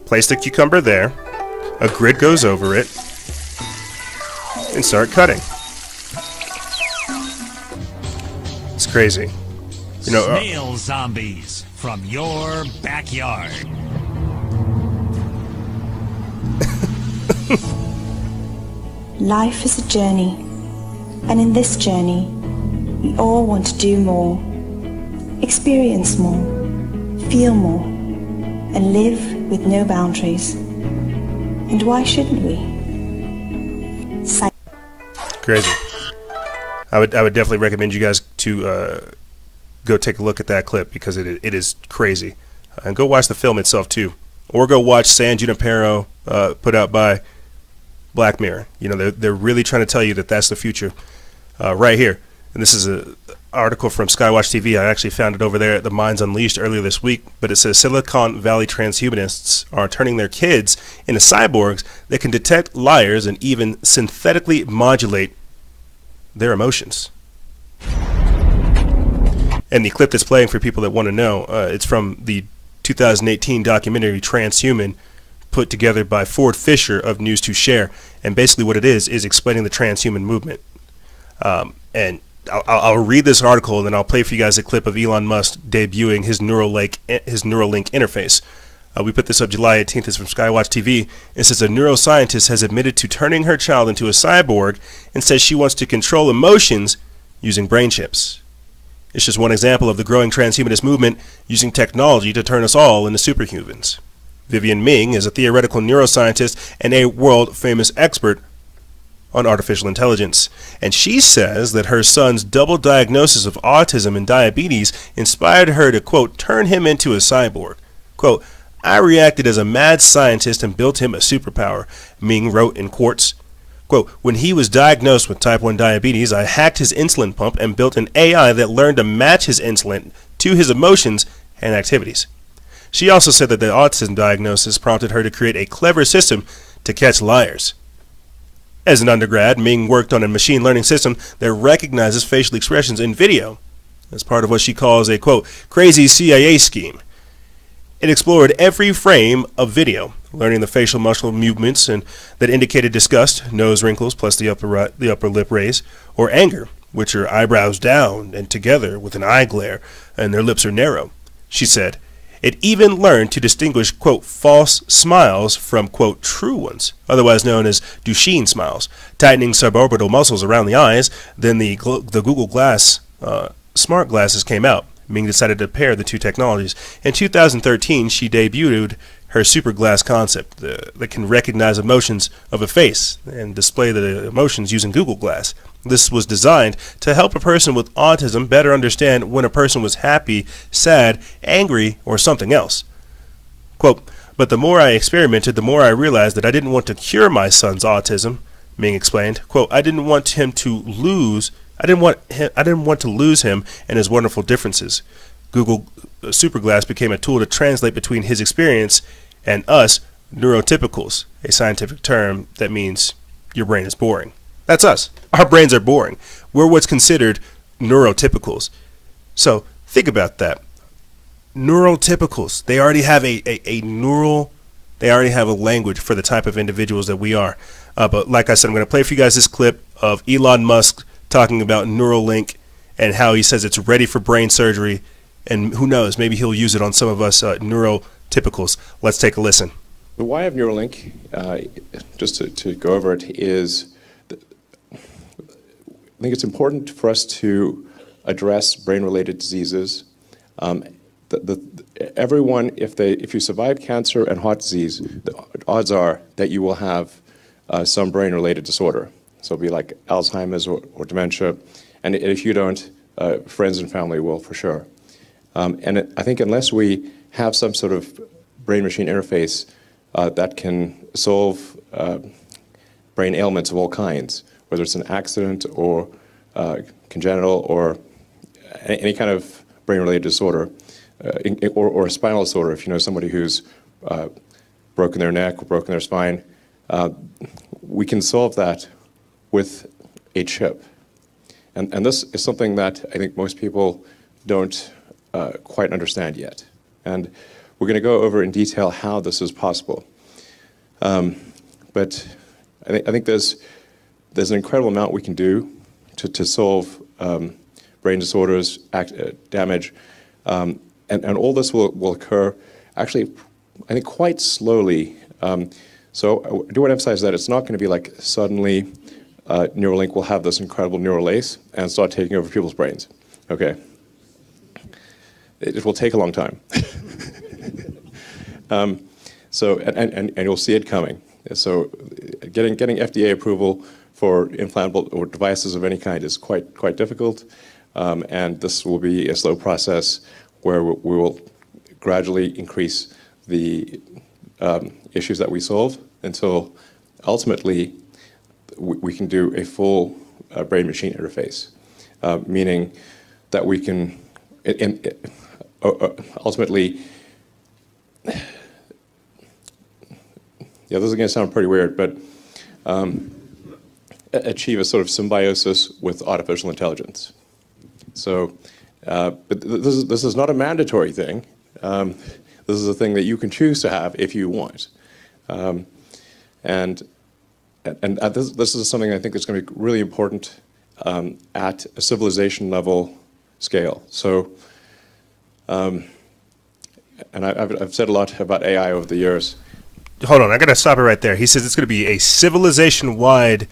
Place the cucumber there, a grid goes over it, and start cutting. It's crazy. Snail zombies from your backyard. Life is a journey, and in this journey, we all want to do more, experience more, feel more, and live with no boundaries. And why shouldn't we? Crazy. I would definitely recommend you guys to go take a look at that clip because it is crazy. And go watch the film itself too. Or go watch San Junipero put out by Black Mirror. They're really trying to tell you that that's the future right here. And this is an article from Skywatch TV. I actually found it over there at the Minds Unleashed earlier this week. But it says Silicon Valley transhumanists are turning their kids into cyborgs that can detect liars and even synthetically modulate their emotions. And the clip that's playing for people that want to know, it's from the 2018 documentary Transhuman, put together by Ford Fisher of News to Share. And basically what it is explaining the transhuman movement. And I'll read this article and then I'll play for you guys a clip of Elon Musk debuting his Neuralink interface. We put this up July 18th. It's from Skywatch TV. It says a neuroscientist has admitted to turning her child into a cyborg and says she wants to control emotions using brain chips. It's just one example of the growing transhumanist movement using technology to turn us all into superhumans. Vivian Ming is a theoretical neuroscientist and a world-famous expert on artificial intelligence. And she says that her son's double diagnosis of autism and diabetes inspired her to, quote, turn him into a cyborg. Quote, I reacted as a mad scientist and built him a superpower, Ming wrote in Quartz. Quote, when he was diagnosed with type 1 diabetes, I hacked his insulin pump and built an AI that learned to match his insulin to his emotions and activities. She also said that the autism diagnosis prompted her to create a clever system to catch liars. As an undergrad, Ming worked on a machine learning system that recognizes facial expressions in video as part of what she calls a, quote, crazy CIA scheme. It explored every frame of video, learning the facial muscle movements and that indicated disgust, nose wrinkles plus the upper lip raise, or anger, which are eyebrows down and together with an eye glare, and their lips are narrow. She said, it even learned to distinguish, quote, false smiles from, quote, true ones, otherwise known as Duchenne smiles, tightening suborbital muscles around the eyes. Then the Google Glass smart glasses came out. Ming decided to pair the two technologies. In 2013, she debuted her super glass concept that can recognize emotions of a face and display the emotions using Google Glass. This was designed to help a person with autism better understand when a person was happy, sad, angry, or something else. Quote, but the more I experimented, the more I realized that I didn't want to cure my son's autism, Ming explained. Quote, I didn't want to lose him and his wonderful differences. Google Superglass became a tool to translate between his experience and us neurotypicals, a scientific term that means your brain is boring. That's us. Our brains are boring. We're what's considered neurotypicals. So think about that. Neurotypicals. They already have they already have a language for the type of individuals that we are. But like I said, I'm going to play for you guys this clip of Elon Musk talking about Neuralink and how he says it's ready for brain surgery. And who knows, maybe he'll use it on some of us neurotypicals. Let's take a listen. The why of Neuralink, just to go over it, is I think it's important for us to address brain-related diseases. Everyone, if you survive cancer and heart disease, the odds are that you will have some brain-related disorder. So it'll be like Alzheimer's or dementia, and if you don't, friends and family will for sure. I think unless we have some sort of brain-machine interface that can solve brain ailments of all kinds, whether it's an accident or congenital or any kind of brain-related disorder, or a spinal disorder, if you know somebody who's broken their neck or broken their spine, we can solve that with a chip. And this is something that I think most people don't quite understand yet. And we're going to go over in detail how this is possible. But I think there's an incredible amount we can do to solve brain disorders, damage, and all this will occur actually, I think, quite slowly. So I do want to emphasize that it's not going to be like suddenly Neuralink will have this incredible neural lace and start taking over people's brains. Okay. It will take a long time. So you'll see it coming. So getting FDA approval for implantable or devices of any kind is quite difficult, and this will be a slow process where we will gradually increase the issues that we solve until ultimately we can do a full brain-machine interface, meaning that we can ultimately, yeah, this is going to sound pretty weird, but achieve a sort of symbiosis with artificial intelligence. So, but this is not a mandatory thing. This is a thing that you can choose to have if you want. And this is something I think that's going to be really important at a civilization level scale. So, and I've said a lot about AI over the years. Hold on, I gotta stop it right there. He says it's gonna be a civilization-wide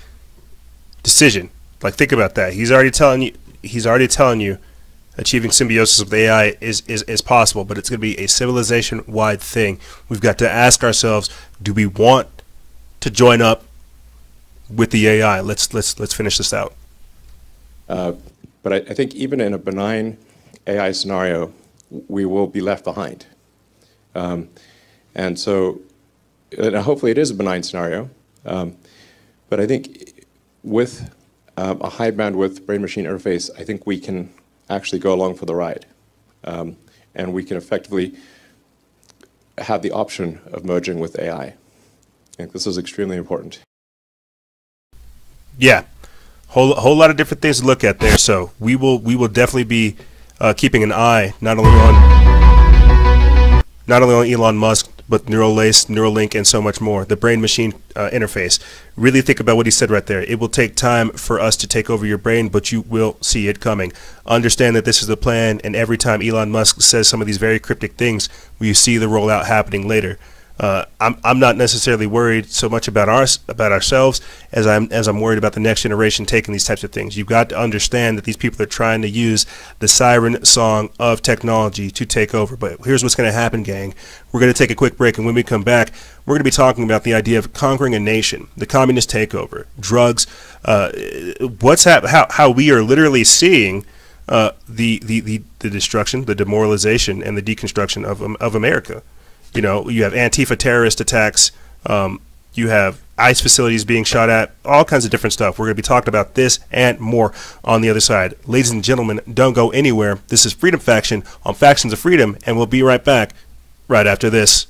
decision. Like, think about that. He's already telling you achieving symbiosis with AI is possible, but it's gonna be a civilization-wide thing. We've got to ask ourselves, do we want to join up with the AI? Let's finish this out. But I think even in a benign AI scenario, we will be left behind. And so, and hopefully it is a benign scenario, but I think with a high bandwidth brain-machine interface, I think we can actually go along for the ride. And we can effectively have the option of merging with AI. I think this is extremely important. Yeah, whole lot of different things to look at there. So we will definitely be keeping an eye not only on Elon Musk, but Neuralink, and so much more. The brain-machine interface. Really think about what he said right there. It will take time for us to take over your brain, but you will see it coming. Understand that this is the plan, and every time Elon Musk says some of these very cryptic things, we see the rollout happening later. I'm not necessarily worried so much about ourselves as I'm worried about the next generation taking these types of things. You've got to understand that these people are trying to use the siren song of technology to take over. But here's what's going to happen, gang. We're going to take a quick break, and when we come back, we're going to be talking about the idea of conquering a nation, the communist takeover, drugs, how we are literally seeing the destruction, the demoralization, and the deconstruction of America. You know, you have Antifa terrorist attacks. You have ICE facilities being shot at, all kinds of different stuff. We're going to be talking about this and more on the other side. Ladies and gentlemen, don't go anywhere. This is Freedom Faction on Factions of Freedom, and we'll be right back right after this.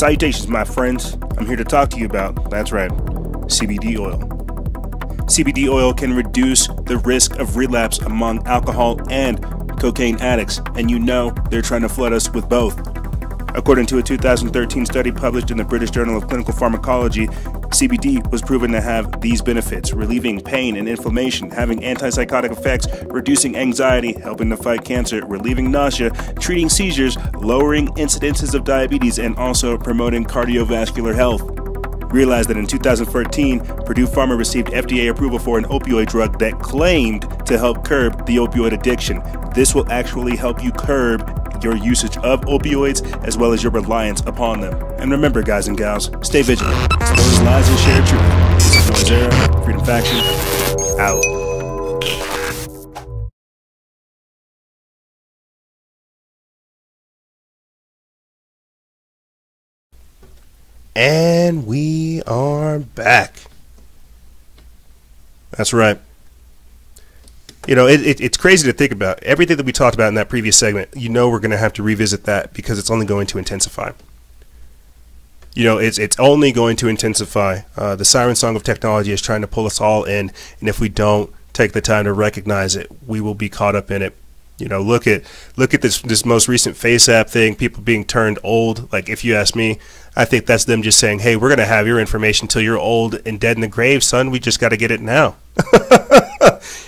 Salutations, my friends. I'm here to talk to you about, that's right, CBD oil. CBD oil can reduce the risk of relapse among alcohol and cocaine addicts, and you know they're trying to flood us with both. According to a 2013 study published in the British Journal of Clinical Pharmacology, CBD was proven to have these benefits: relieving pain and inflammation, having antipsychotic effects, reducing anxiety, helping to fight cancer, relieving nausea, treating seizures, lowering incidences of diabetes, and also promoting cardiovascular health. Realize that in 2014, Purdue Pharma received FDA approval for an opioid drug that claimed to help curb the opioid addiction. This will actually help you curb your usage of opioids as well as your reliance upon them. And remember, guys and gals, stay vigilant. Expose lies and share truth. This is Noise Era, Freedom Faction. Out. And we are back. That's right. You know, it's crazy to think about. Everything that we talked about in that previous segment, you know we're going to have to revisit that because it's only going to intensify. You know, it's only going to intensify. The siren song of technology is trying to pull us all in, and if we don't take the time to recognize it, we will be caught up in it. You know, look at this most recent Face app thing, people being turned old. Like, if you ask me, I think that's them just saying, hey, we're going to have your information until you're old and dead in the grave, son. We just got to get it now.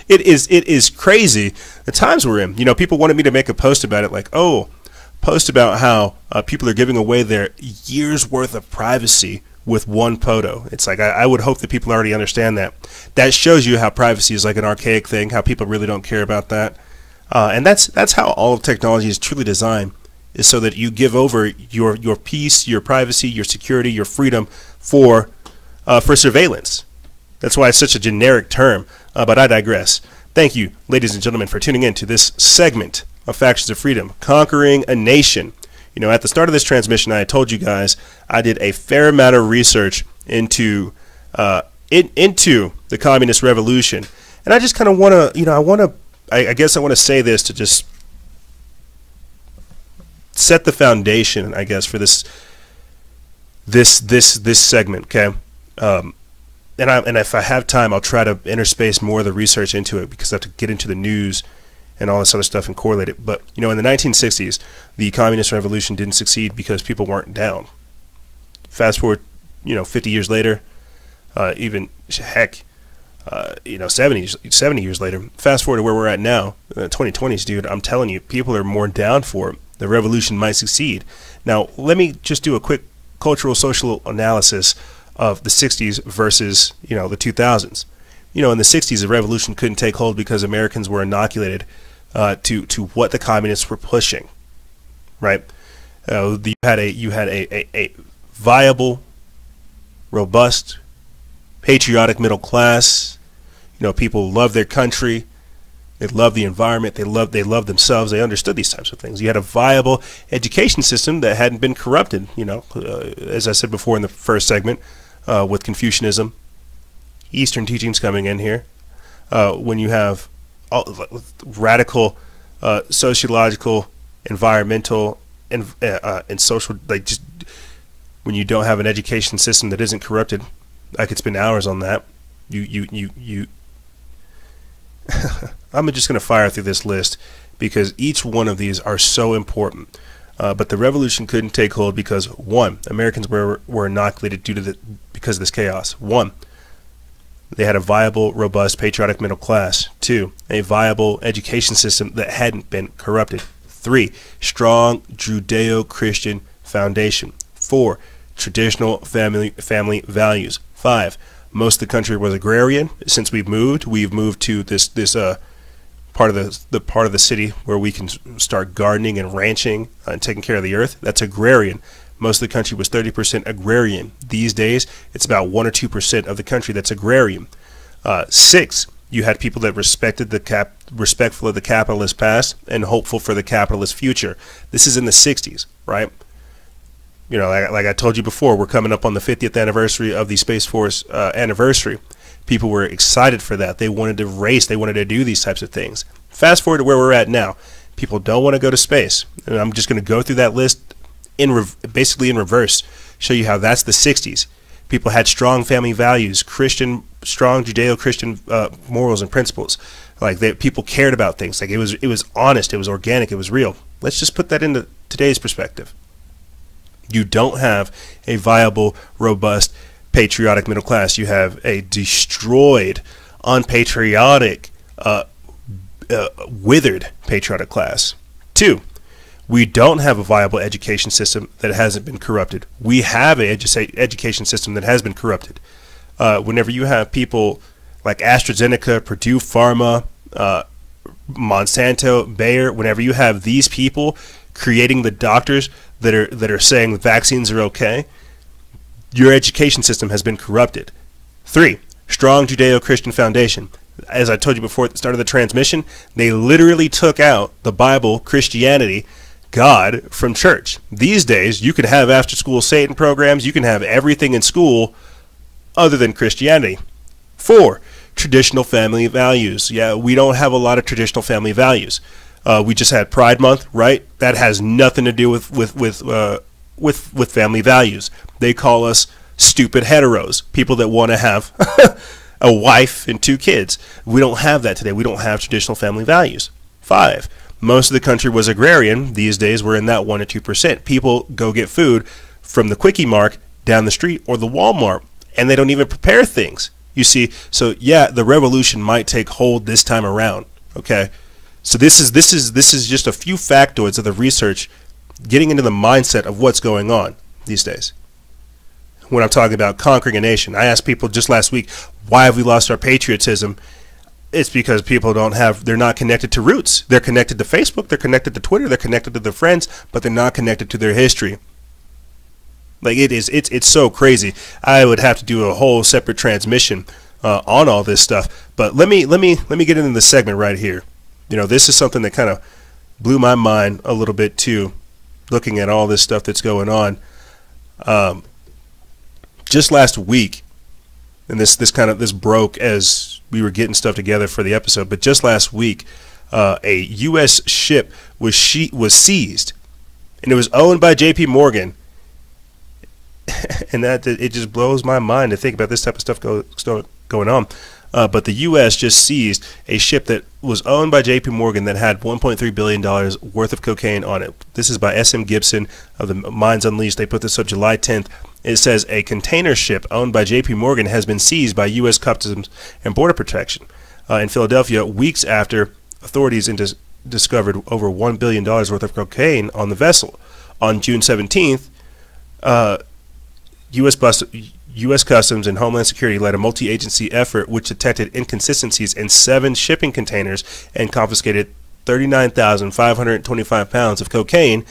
It is crazy the times we're in. You know, people wanted me to make a post about it, like, post about how people are giving away their years worth of privacy with one photo. It's like, I would hope that people already understand that. That shows you how privacy is like an archaic thing, how people really don't care about that. And that's how all of technology is truly designed, is so that you give over your peace, your privacy, your security, your freedom for surveillance. That's why it's such a generic term, but I digress. Thank you, ladies and gentlemen, for tuning in to this segment of Factions of Freedom, Conquering a Nation. You know, at the start of this transmission, I told you guys I did a fair amount of research into the communist revolution, and I just kind of want to, I guess I want to say this to just set the foundation, I guess, for this segment, okay? And if I have time, I'll try to interspace more of the research into it because I have to get into the news and all this other stuff and correlate it. But, you know, in the 1960s, the communist revolution didn't succeed because people weren't down. Fast forward, 50 years later, even, heck, 70 years later, fast forward to where we're at now, 2020s, dude, I'm telling you, people are more down for it. The revolution might succeed. Now, let me just do a quick cultural social analysis of the 60s versus, the 2000s. In the 60s, the revolution couldn't take hold because Americans were inoculated to what the communists were pushing, right? You had a viable, robust, patriotic middle class. People love their country. They love the environment. They love themselves. They understood these types of things. You had a viable education system that hadn't been corrupted. As I said before in the first segment, with Confucianism, Eastern teachings coming in here. When you have radical sociological, environmental, and social, like, just when you don't have an education system that isn't corrupted, I could spend hours on that. I'm just going to fire through this list because each one of these are so important. But the revolution couldn't take hold because, one, Americans were inoculated because of this chaos. One, they had a viable, robust, patriotic middle class. Two, a viable education system that hadn't been corrupted. Three, strong Judeo-Christian foundation. Four, traditional family values. Five, most of the country was agrarian. Since we've moved to this part of the city where we can start gardening and ranching and taking care of the earth. That's agrarian. Most of the country was 30% agrarian. These days, it's about 1 or 2% of the country that's agrarian. 6, you had people that respectful of the capitalist past and hopeful for the capitalist future. This is in the 60s, right? Like I told you before, we're coming up on the 50th anniversary of the Space Force anniversary. People were excited for that. They wanted to race. They wanted to do these types of things. Fast forward to where we're at now. People don't want to go to space. And I'm just going to go through that list basically in reverse, show you how that's the 60s. People had strong family values, strong Judeo-Christian morals and principles. Like, people cared about things. Like, it was honest. It was organic. It was real. Let's just put that into today's perspective. You don't have a viable, robust, patriotic middle class. You have a destroyed, unpatriotic, withered patriotic class. 2, we don't have a viable education system that hasn't been corrupted. We have an education system that has been corrupted. Whenever you have people like AstraZeneca, Purdue Pharma, Monsanto, Bayer, whenever you have these people creating the doctors that are saying vaccines are okay, your education system has been corrupted. 3, strong Judeo-Christian foundation. As I told you before at the start of the transmission, they literally took out the Bible, Christianity, God from church. These days, you can have after-school Satan programs. You can have everything in school other than Christianity. 4, traditional family values. Yeah, we don't have a lot of traditional family values. We just had Pride Month, right? That has nothing to do with family values. They call us stupid heteros, people that want to have a wife and 2 kids. We don't have that today. We don't have traditional family values. 5, most of the country was agrarian. These days, we're in that 1 or 2%. People go get food from the Quickie Mart down the street or the Walmart, and they don't even prepare things. You see, so yeah, the revolution might take hold this time around. Okay, so this is just a few factoids of the research, getting into the mindset of what's going on these days. When I'm talking about conquering a nation, I asked people just last week, why have we lost our patriotism? It's because people they're not connected to roots. They're connected to Facebook, they're connected to Twitter, they're connected to their friends, but they're not connected to their history. Like it's so crazy. I would have to do a whole separate transmission on all this stuff. But let me get into this segment right here. You know, this is something that kind of blew my mind a little bit too, looking at all this stuff that's going on. Just last week, and this broke as we were getting stuff together for the episode, but just last week, a U.S. ship was seized, and it was owned by J.P. Morgan, and that it just blows my mind to think about this type of stuff going on. But the U.S. just seized a ship that was owned by J.P. Morgan that had $1.3 billion worth of cocaine on it. This is by S.M. Gibson of the Minds Unleashed. They put this up July 10th. It says a container ship owned by J.P. Morgan has been seized by U.S. Customs and Border Protection in Philadelphia weeks after authorities discovered over $1 billion worth of cocaine on the vessel. On June 17th, U.S. Customs and Homeland Security led a multi-agency effort which detected inconsistencies in 7 shipping containers and confiscated 39,525 pounds of cocaine.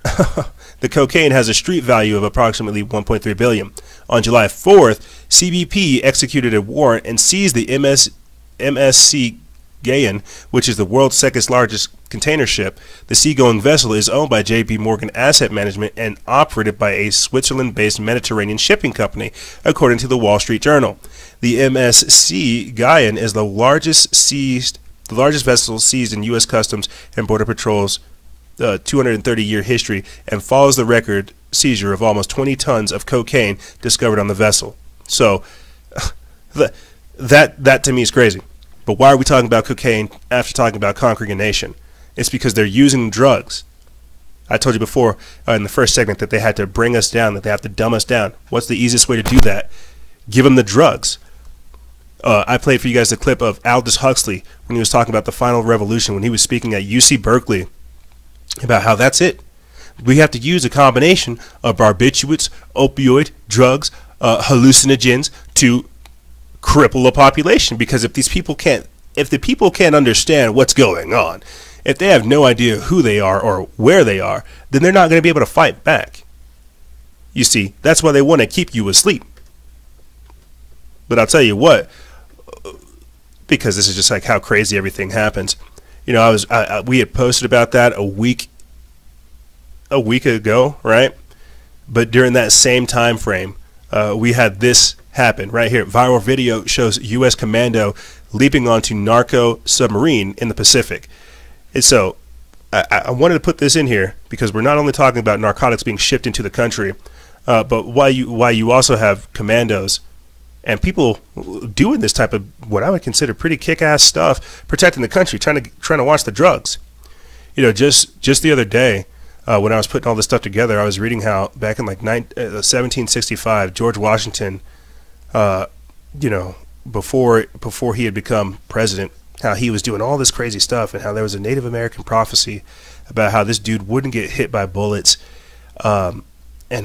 The cocaine has a street value of approximately $1.3 billion. On July 4th, CBP executed a warrant and seized the MSC Gayan, which is the world's second largest container ship. The seagoing vessel is owned by J.P. Morgan Asset Management and operated by a Switzerland-based Mediterranean shipping company, according to the Wall Street Journal. The MSC Gayan is the largest vessel seized in U.S. Customs and Border Patrol's 230-year history and follows the record seizure of almost 20 tons of cocaine discovered on the vessel. So that to me is crazy. But why are we talking about cocaine after talking about conquering a nation? It's because they're using drugs. I told you before in the first segment that they had to bring us down, that they have to dumb us down. What's the easiest way to do that? Give them the drugs. I played for you guys the clip of Aldous Huxley when he was talking about the final revolution, when he was speaking at UC Berkeley, about how that's it. We have to use a combination of barbiturates, opioid, drugs, hallucinogens to cripple a population. Because if the people can't understand what's going on, if they have no idea who they are or where they are, then they're not going to be able to fight back. You see, that's why they want to keep you asleep. But I'll tell you what, because this is just like how crazy everything happens. You know, we had posted about that a week ago, right? But during that same time frame, we had this happen right here. Viral video shows U.S. commando leaping onto narco submarine in the Pacific. And so I wanted to put this in here because we're not only talking about narcotics being shipped into the country, but why you also have commandos and people doing this type of what I would consider pretty kick-ass stuff, protecting the country, trying to watch the drugs. You know, just the other day, when I was putting all this stuff together, I was reading how back in like 1765, George Washington, you know, before he had become president, how he was doing all this crazy stuff, and how there was a Native American prophecy about how this dude wouldn't get hit by bullets, and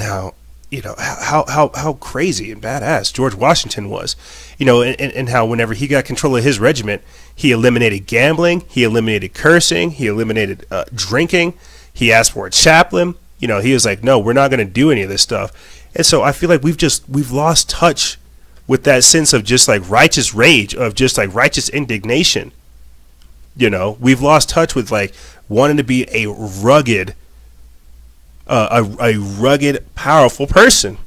how, you know, how crazy and badass George Washington was, you know, and how whenever he got control of his regiment, he eliminated gambling, he eliminated cursing, he eliminated drinking, he asked for a chaplain, you know, he was like, no, we're not going to do any of this stuff. And so I feel like we've lost touch with that sense of just like righteous rage, of just like righteous indignation. You know, we've lost touch with like wanting to be a rugged, powerful person.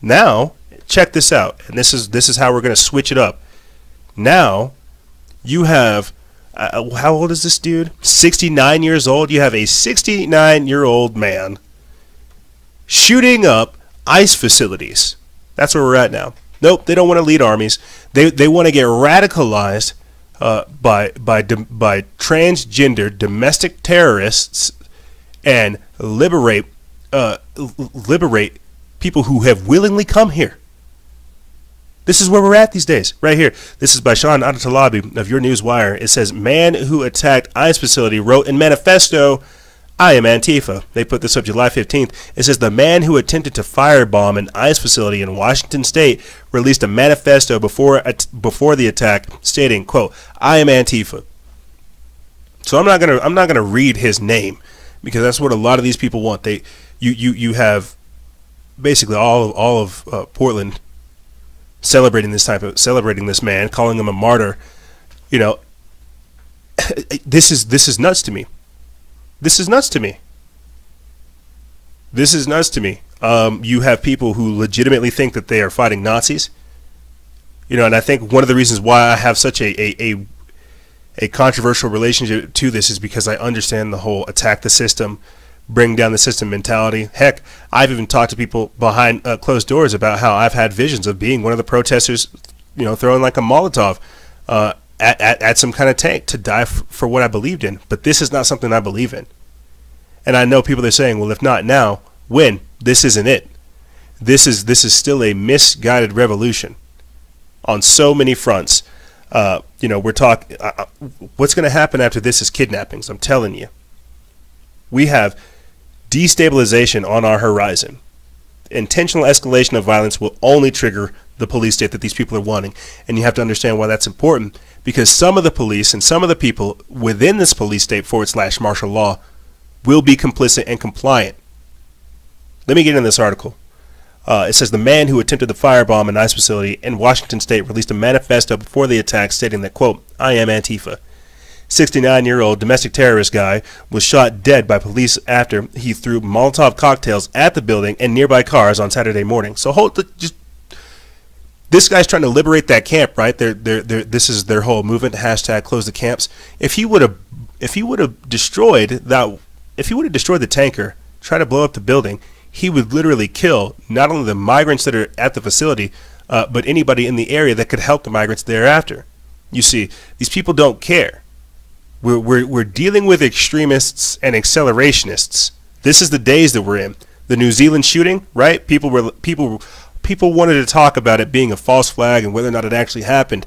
Now, check this out, and this is how we're going to switch it up. Now, you have how old is this dude? 69 years old. You have a 69-year-old man shooting up ICE facilities. That's where we're at now. Nope, they don't want to lead armies. They want to get radicalized by transgender domestic terrorists and liberate people who have willingly come here. This is where we're at these days, right here. This is by Sean Adatalabi of Your News Wire. It says, man who attacked ICE facility wrote in manifesto, I am Antifa. They put this up July 15th. It says, the man who attempted to firebomb an ICE facility in Washington State released a manifesto before the attack stating, quote, I am Antifa. So I'm not gonna read his name because that's what a lot of these people want. You have basically all of Portland celebrating this man, calling him a martyr. You know, this is nuts to me. This is nuts to me. This is nuts to me. You have people who legitimately think that they are fighting Nazis. You know, and I think one of the reasons why I have such a controversial relationship to this is because I understand the whole attack the system, bring down the system mentality. Heck, I've even talked to people behind closed doors about how I've had visions of being one of the protesters, you know, throwing like a Molotov at some kind of tank to die for what I believed in. But this is not something I believe in. And I know people are saying, well, if not now, when? This isn't it. This is still a misguided revolution on so many fronts. You know, we're talking. What's going to happen after this is kidnappings. I'm telling you. We have destabilization on our horizon. Intentional escalation of violence will only trigger the police state that these people are wanting. And you have to understand why that's important. Because some of the police and some of the people within this police state / martial law will be complicit and compliant. Let me get in this article. It says the man who attempted the firebomb an ICE facility in Washington State released a manifesto before the attack stating that, quote, I am Antifa. 69-year-old domestic terrorist guy was shot dead by police after he threw Molotov cocktails at the building and nearby cars on Saturday morning. So this guy's trying to liberate that camp, right? This is their whole movement. # close the camps. If he would have destroyed the tanker, try to blow up the building, he would literally kill not only the migrants that are at the facility, but anybody in the area that could help the migrants thereafter. You see, these people don't care. We're dealing with extremists and accelerationists. This is the days that we're in. The New Zealand shooting, right? People wanted to talk about it being a false flag and whether or not it actually happened.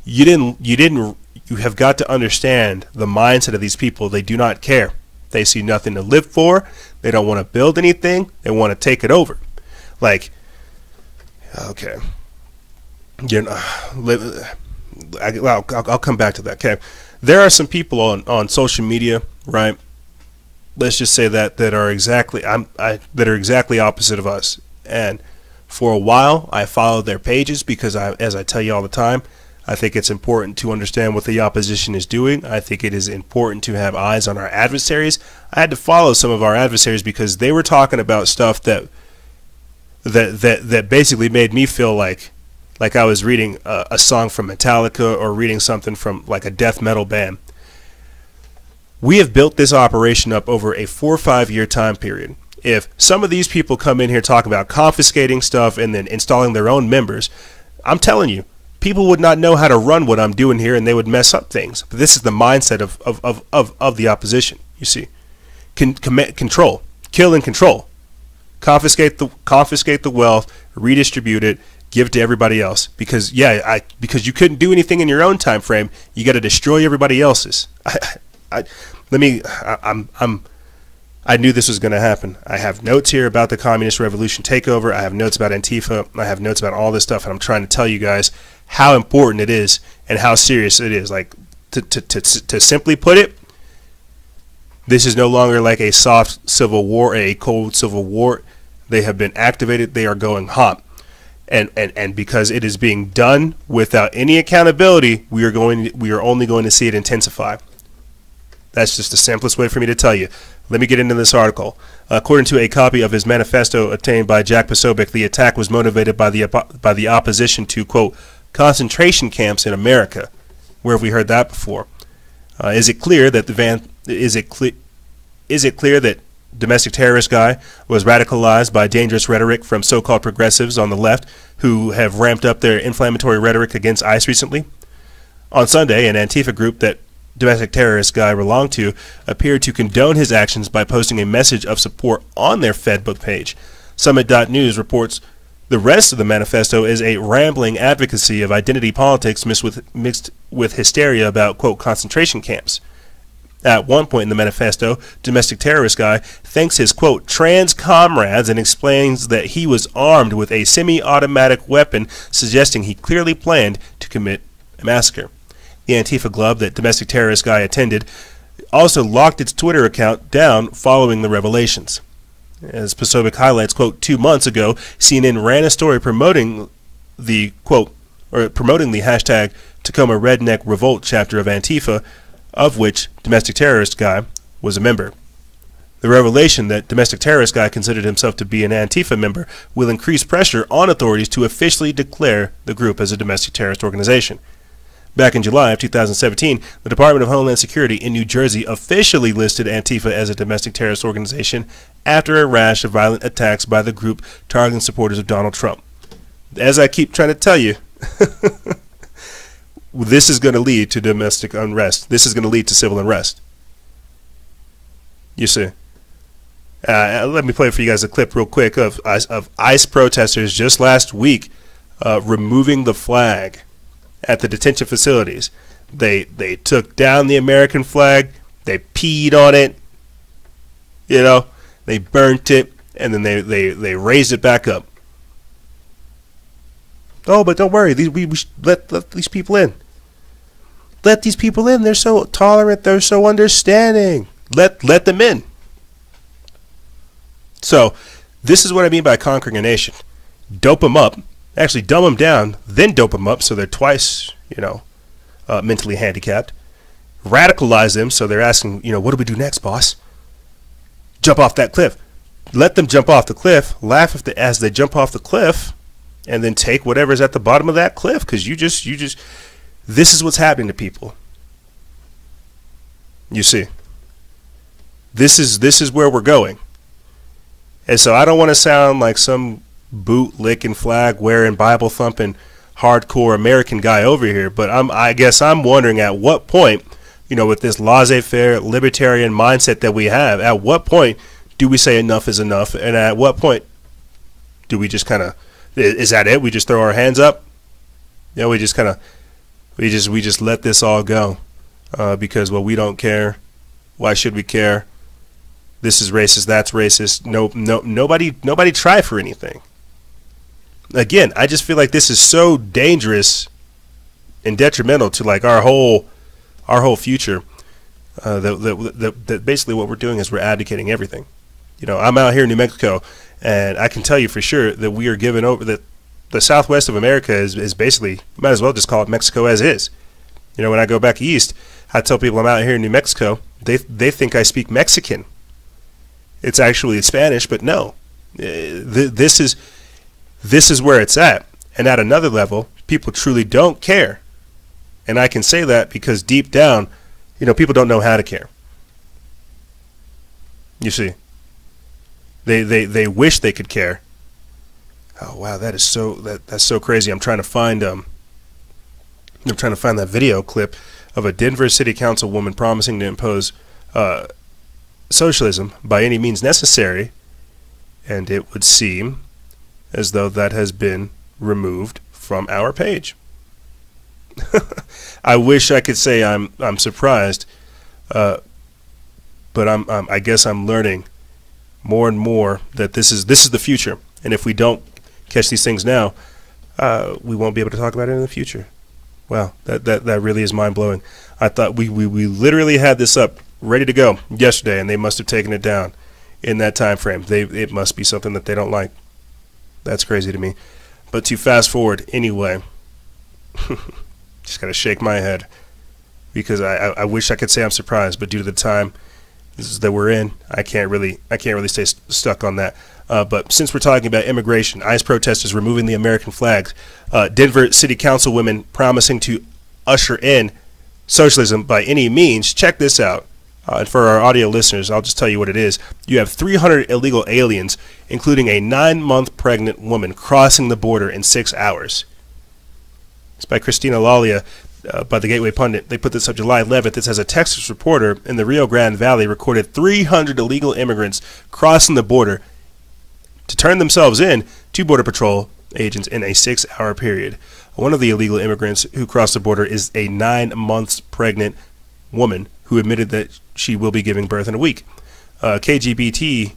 You have got to understand the mindset of these people. They do not care. They see nothing to live for. They don't want to build anything. They want to take it over. Like, okay, you know, I'll come back to that. Okay, there are some people on social media, right? Let's just say that are exactly opposite of us. And for a while, I followed their pages because as I tell you all the time, I think it's important to understand what the opposition is doing. I think it is important to have eyes on our adversaries. I had to follow some of our adversaries because they were talking about stuff that basically made me feel like I was reading a song from Metallica or reading something from like a death metal band. We have built this operation up over a 4 or 5 year time period. If some of these people come in here talking about confiscating stuff and then installing their own members, I'm telling you, people would not know how to run what I'm doing here, and they would mess up things. But this is the mindset of the opposition. You see, control, kill and control, confiscate the wealth, redistribute it, give it to everybody else. Because you couldn't do anything in your own time frame, you got to destroy everybody else's. I knew this was going to happen. I have notes here about the communist revolution takeover. I have notes about Antifa. I have notes about all this stuff, and I'm trying to tell you guys how important it is and how serious it is. Like to simply put it, this is no longer like a soft civil war, a cold civil war. They have been activated. They are going hot. And because it is being done without any accountability, we are only going to see it intensify. That's just the simplest way for me to tell you. Let me get into this article. According to a copy of his manifesto obtained by Jack Posobiec, the attack was motivated by the opposition to, quote, concentration camps in America. Where have we heard that before? Is it clear that domestic terrorist guy was radicalized by dangerous rhetoric from so-called progressives on the left who have ramped up their inflammatory rhetoric against ICE recently? On Sunday, an Antifa group that domestic terrorist guy belonged to appeared to condone his actions by posting a message of support on their Fedbook page. Summit.news reports the rest of the manifesto is a rambling advocacy of identity politics mixed with hysteria about, quote, concentration camps. At one point in the manifesto, domestic terrorist guy thanks his, quote, trans comrades and explains that he was armed with a semi-automatic weapon, suggesting he clearly planned to commit a massacre. The Antifa club that domestic terrorist guy attended also locked its Twitter account down following the revelations. As Posobiec highlights, quote, 2 months ago, CNN ran a story promoting the, quote, or promoting the hashtag Tacoma Redneck Revolt chapter of Antifa, of which domestic terrorist guy was a member. The revelation that domestic terrorist guy considered himself to be an Antifa member will increase pressure on authorities to officially declare the group as a domestic terrorist organization. Back in July of 2017, the Department of Homeland Security in New Jersey officially listed Antifa as a domestic terrorist organization after a rash of violent attacks by the group targeting supporters of Donald Trump. As I keep trying to tell you, this is going to lead to domestic unrest. This is going to lead to civil unrest. You see. Let me play for you guys a clip real quick of ICE protesters just last week removing the flag at the detention facilities. They took down the American flag. They peed on it. You know, they burnt it, and then they raised it back up. Oh, but don't worry. We let these people in. Let these people in. They're so tolerant. They're so understanding. Let them in. So, this is what I mean by conquering a nation. Dope them up. Actually, dumb them down, then dope them up so they're twice, mentally handicapped. Radicalize them so they're asking, what do we do next, boss? Jump off that cliff. Let them jump off the cliff. Laugh as they jump off the cliff, and then take whatever's at the bottom of that cliff, because you just this is what's happening to people. You see, this is where we're going. And so I don't want to sound like some boot licking, flag wearing, Bible thumping, hardcore American guy over here, but I guess I'm wondering at what point, with this laissez-faire libertarian mindset that we have, at what point do we say enough is enough, and at what point do we just kind of, is that it? We just throw our hands up? We just kind of, we just let this all go because, well, we don't care. Why should we care? This is racist. That's racist. Nobody try for anything. Again, I just feel like this is so dangerous and detrimental to like our whole future. That basically what we're doing is we're abdicating everything. I'm out here in New Mexico, and I can tell you for sure that we are giving over that the Southwest of America is basically, might as well just call it Mexico as is. When I go back east, I tell people I'm out here in New Mexico. They think I speak Mexican. It's actually Spanish, but no. This is where it's at. And at another level, people truly don't care. And I can say that because deep down, people don't know how to care. You see. They wish they could care. Oh wow, that's so crazy. I'm trying to find that video clip of a Denver City Council woman promising to impose socialism by any means necessary, and it would seem as though that has been removed from our page. I wish I could say I'm surprised, but I guess I'm learning more and more that this is the future, and if we don't catch these things now, we won't be able to talk about it in the future. Wow, that really is mind blowing. I thought we literally had this up ready to go yesterday, and they must have taken it down in that time frame. It must be something that they don't like. That's crazy to me. But to fast forward anyway, just gotta shake my head because I wish I could say I'm surprised, but due to the time that we're in, I can't really stay stuck on that. But since we're talking about immigration, ICE protesters removing the American flag, Denver City Council women promising to usher in socialism by any means. Check this out. And for our audio listeners, I'll just tell you what it is. You have 300 illegal aliens, including a 9-month pregnant woman, crossing the border in 6 hours. It's by Christina Lalia, by the Gateway Pundit. They put this up July 11th. It says a Texas reporter in the Rio Grande Valley recorded 300 illegal immigrants crossing the border to turn themselves in to Border Patrol agents in a 6-hour period. One of the illegal immigrants who crossed the border is a 9 months pregnant woman who admitted that she will be giving birth in a week. KGBT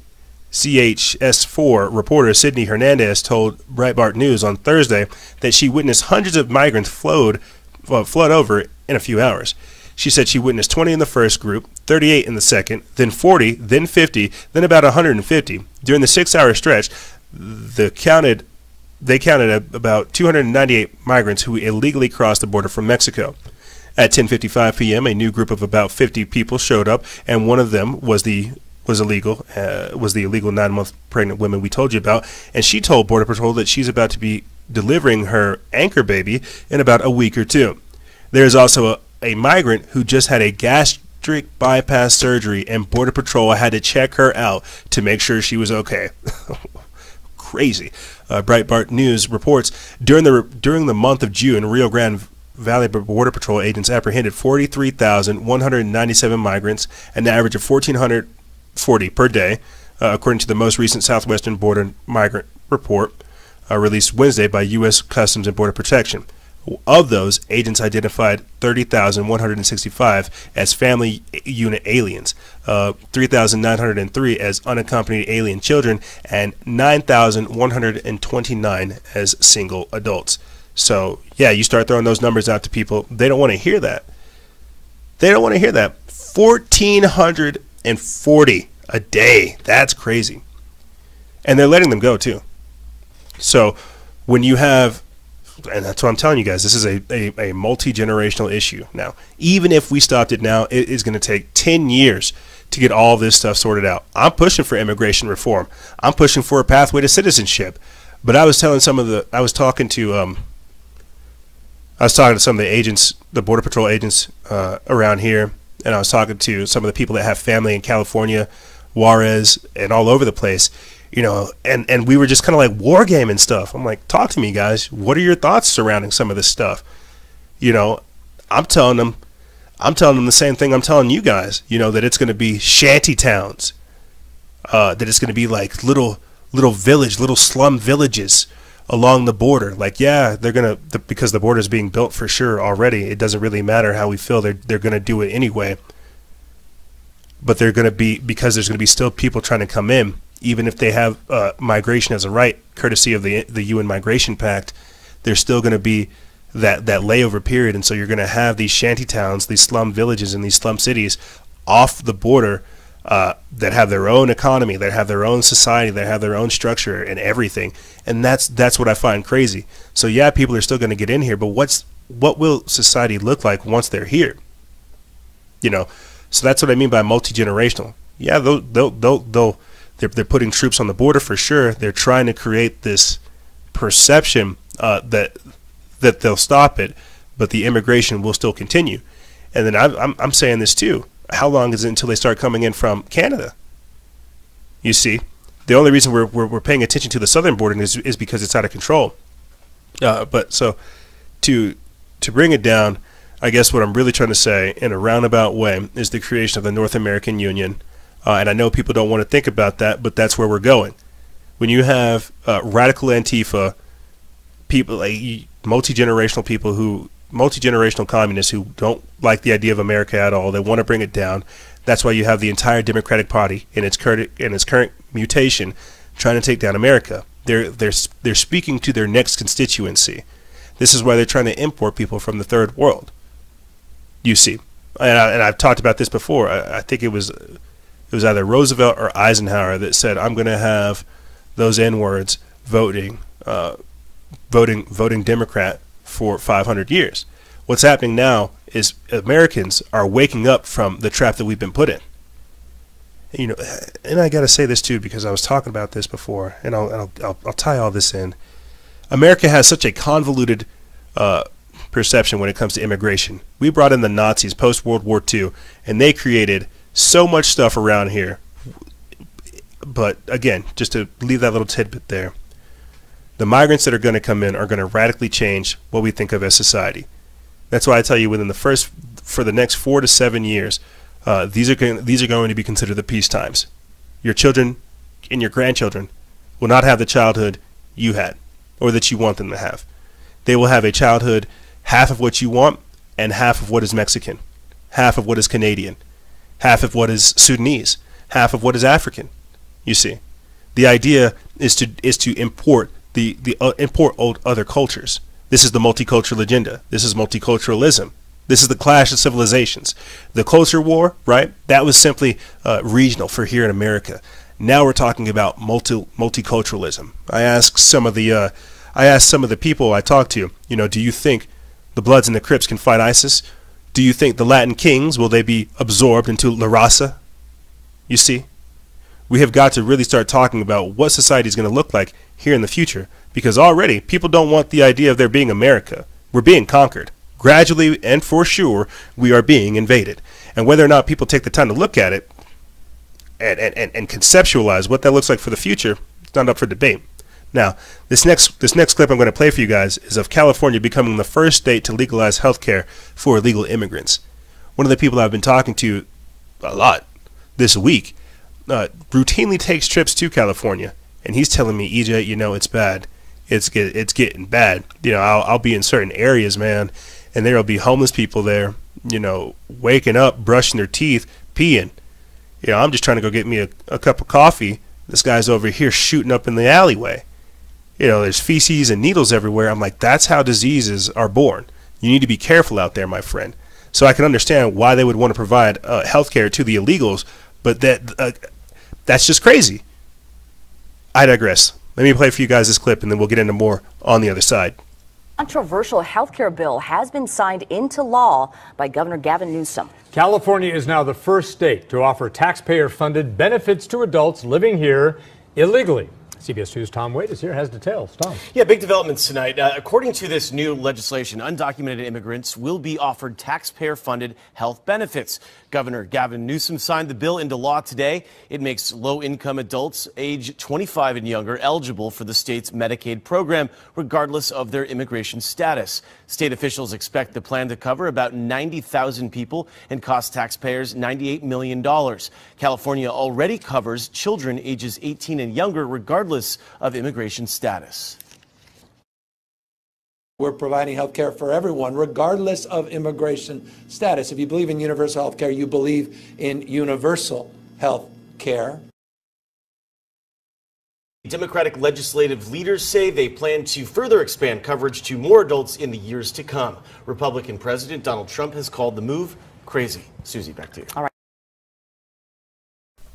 CHS4 reporter Sydney Hernandez told Breitbart News on Thursday that she witnessed hundreds of migrants flood over in a few hours. She said she witnessed 20 in the first group, 38 in the second, then 40, then 50, then about 150. During the 6-hour stretch, they counted about 298 migrants who illegally crossed the border from Mexico. At 10:55 p.m., a new group of about 50 people showed up, and one of them was the illegal 9-month pregnant woman we told you about, and she told Border Patrol that she's about to be delivering her anchor baby in about a week or two. There is also a migrant who just had a gastric bypass surgery, and Border Patrol had to check her out to make sure she was okay. Crazy. Breitbart News reports during the month of June, Rio Grande Valley Border Patrol agents apprehended 43,197 migrants, an average of 1,440 per day, according to the most recent Southwestern Border Migrant Report released Wednesday by U.S. Customs and Border Protection. Of those, agents identified 30,165 as family unit aliens, 3,903 as unaccompanied alien children, and 9,129 as single adults. So, yeah, you start throwing those numbers out to people, they don't want to hear that. They don't want to hear that. 1,440 a day. That's crazy. And they're letting them go, too. So, when you have, and that's what I'm telling you guys, this is a multi-generational issue now. Even if we stopped it now, it is going to take 10 years to get all this stuff sorted out. I'm pushing for immigration reform. I'm pushing for a pathway to citizenship. But I was talking to some of the agents, the Border Patrol agents around here, and I was talking to some of the people that have family in California, Juarez, and all over the place, you know, and we were just kind of like war gaming stuff. I'm like, talk to me, guys. What are your thoughts surrounding some of this stuff? You know, I'm telling them the same thing I'm telling you guys, you know, that it's going to be shanty towns, that it's going to be like little slum villages along the border. Like, yeah, they're going to, because the border is being built for sure already. It doesn't really matter how we feel. They're going to do it anyway. But they're going to be, because there's going to be still people trying to come in, even if they have migration as a right, courtesy of the UN Migration Pact, there's still going to be that layover period. And so you're going to have these shanty towns, these slum villages and these slum cities off the border that have their own economy, that have their own society, that have their own structure and everything. And that's what I find crazy. So yeah, people are still going to get in here, but what will society look like once they're here? You know, so that's what I mean by multi-generational. Yeah, they're putting troops on the border for sure. They're trying to create this perception that they'll stop it, but the immigration will still continue. And then I'm saying this too. How long is it until they start coming in from Canada? You see, the only reason we're paying attention to the southern border is because it's out of control. But so to bring it down, I guess what I'm really trying to say in a roundabout way is the creation of the North American Union. And I know people don't want to think about that, but that's where we're going. When you have radical Antifa, people, like multi-generational communists who don't like the idea of America at all, they want to bring it down. That's why you have the entire Democratic Party in its current mutation trying to take down America. They're speaking to their next constituency. This is why they're trying to import people from the third world. You see, and I've talked about this before. I think it was either Roosevelt or Eisenhower that said, I'm going to have those N-words voting voting Democrat for 500 years. What's happening now is Americans are waking up from the trap that we've been put in. You know, and I got to say this too, because I was talking about this before, and I'll tie all this in. America has such a convoluted perception when it comes to immigration. We brought in the Nazis post World War II, and they created so much stuff around here. But again, just to leave that little tidbit there, the migrants that are going to come in are going to radically change what we think of as society. That's why I tell you, for the next 4 to 7 years, these are going to be considered the peace times. Your children and your grandchildren will not have the childhood you had, or that you want them to have. They will have a childhood half of what you want and half of what is Mexican, half of what is Canadian, half of what is Sudanese, half of what is African. You see, the idea is to import import other cultures. This is the multicultural agenda. This is multiculturalism. This is the clash of civilizations. The culture war, right? That was simply regional for here in America. Now we're talking about multiculturalism. I asked some of the people I talked to, you know, do you think the Bloods and the Crips can fight ISIS? Do you think the Latin Kings, will they be absorbed into La Raza? You see, we have got to really start talking about what society is going to look like here in the future, because already people don't want the idea of there being America. We're being conquered. Gradually and for sure, we are being invaded. And whether or not people take the time to look at it and conceptualize what that looks like for the future, it's not up for debate. Now, this next clip I'm going to play for you guys is of California becoming the first state to legalize health care for illegal immigrants. One of the people I've been talking to a lot this week routinely takes trips to California, and he's telling me, EJ, you know, it's bad. It's getting bad. You know, I'll be in certain areas, man, and there'll be homeless people there, you know, waking up, brushing their teeth, peeing. You know, I'm just trying to go get me a cup of coffee. This guy's over here shooting up in the alleyway. You know, there's feces and needles everywhere. I'm like, that's how diseases are born. You need to be careful out there, my friend. So I can understand why they would want to provide health care to the illegals, but that's just crazy. I digress. Let me play for you guys this clip, and then we'll get into more on the other side. Controversial health care bill has been signed into law by Governor Gavin Newsom. California is now the first state to offer taxpayer-funded benefits to adults living here illegally. CBS 2's Tom Wade is here, has details. Tom. Yeah, big developments tonight. According to this new legislation, undocumented immigrants will be offered taxpayer-funded health benefits. Governor Gavin Newsom signed the bill into law today. It makes low-income adults age 25 and younger eligible for the state's Medicaid program, regardless of their immigration status. State officials expect the plan to cover about 90,000 people and cost taxpayers $98 million. California already covers children ages 18 and younger, regardless of immigration status. We're providing health care for everyone, regardless of immigration status. If you believe in universal health care, you believe in universal health care. Democratic legislative leaders say they plan to further expand coverage to more adults in the years to come. Republican President Donald Trump has called the move crazy. Susie, back to you. All right.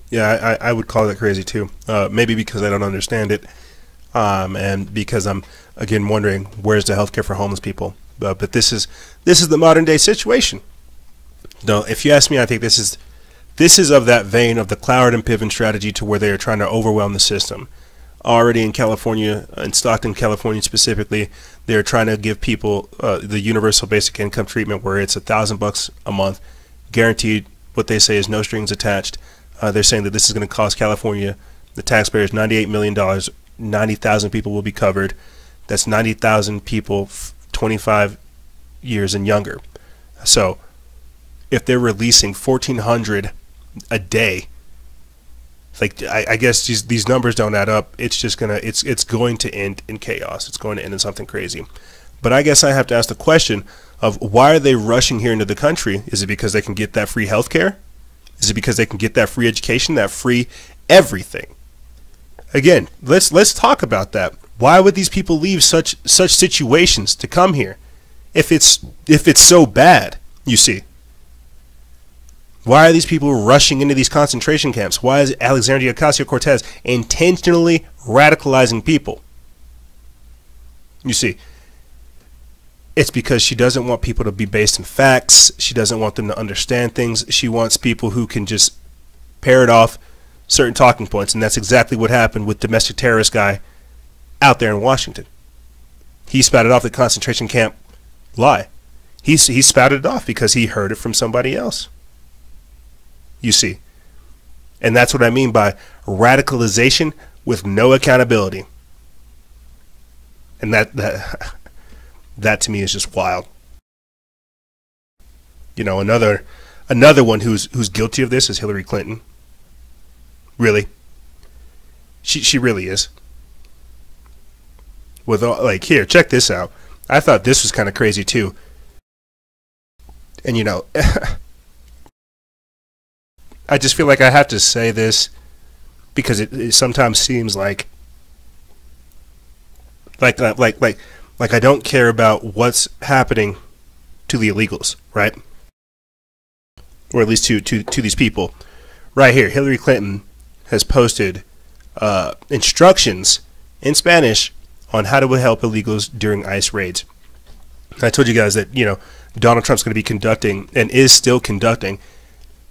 Yeah, I would call it crazy too. Maybe because I don't understand it, and because I'm again wondering where's the health care for homeless people. But this is the modern day situation. No, if you ask me, I think this is of that vein of the Cloward and Piven strategy, to where they are trying to overwhelm the system. Already in California, in Stockton, California specifically, they're trying to give people the universal basic income treatment, where it's $1,000 a month, guaranteed. What they say is no strings attached. They're saying that this is going to cost California, the taxpayers, $98 million. 90,000 people will be covered. That's 90,000 people 25 years and younger. So if they're releasing 1,400 a day, like I guess these numbers don't add up. It's just it's going to end in chaos. It's going to end in something crazy. But I guess I have to ask the question of, why are they rushing here into the country? Is it because they can get that free health care? Is it because they can get that free education, that free everything? Again, let's talk about that. Why would these people leave such situations to come here if it's so bad? You see, why are these people rushing into these concentration camps? Why is Alexandria Ocasio-Cortez intentionally radicalizing people? You see, it's because she doesn't want people to be based in facts. She doesn't want them to understand things. She wants people who can just parrot off certain talking points, and that's exactly what happened with domestic terrorist guy out there in Washington. He spouted off the concentration camp lie. He spouted it off because he heard it from somebody else. You see. And that's what I mean by radicalization with no accountability. And that to me is just wild. You know, another one who's guilty of this is Hillary Clinton. Really. She really is. With all, like, here, check this out. I thought this was kind of crazy too. And you know, I just feel like I have to say this because it sometimes seems like I don't care about what's happening to the illegals, right? Or at least to these people. Right here, Hillary Clinton has posted instructions in Spanish on how to help illegals during ICE raids. I told you guys that, you know, Donald Trump's going to be conducting and is still conducting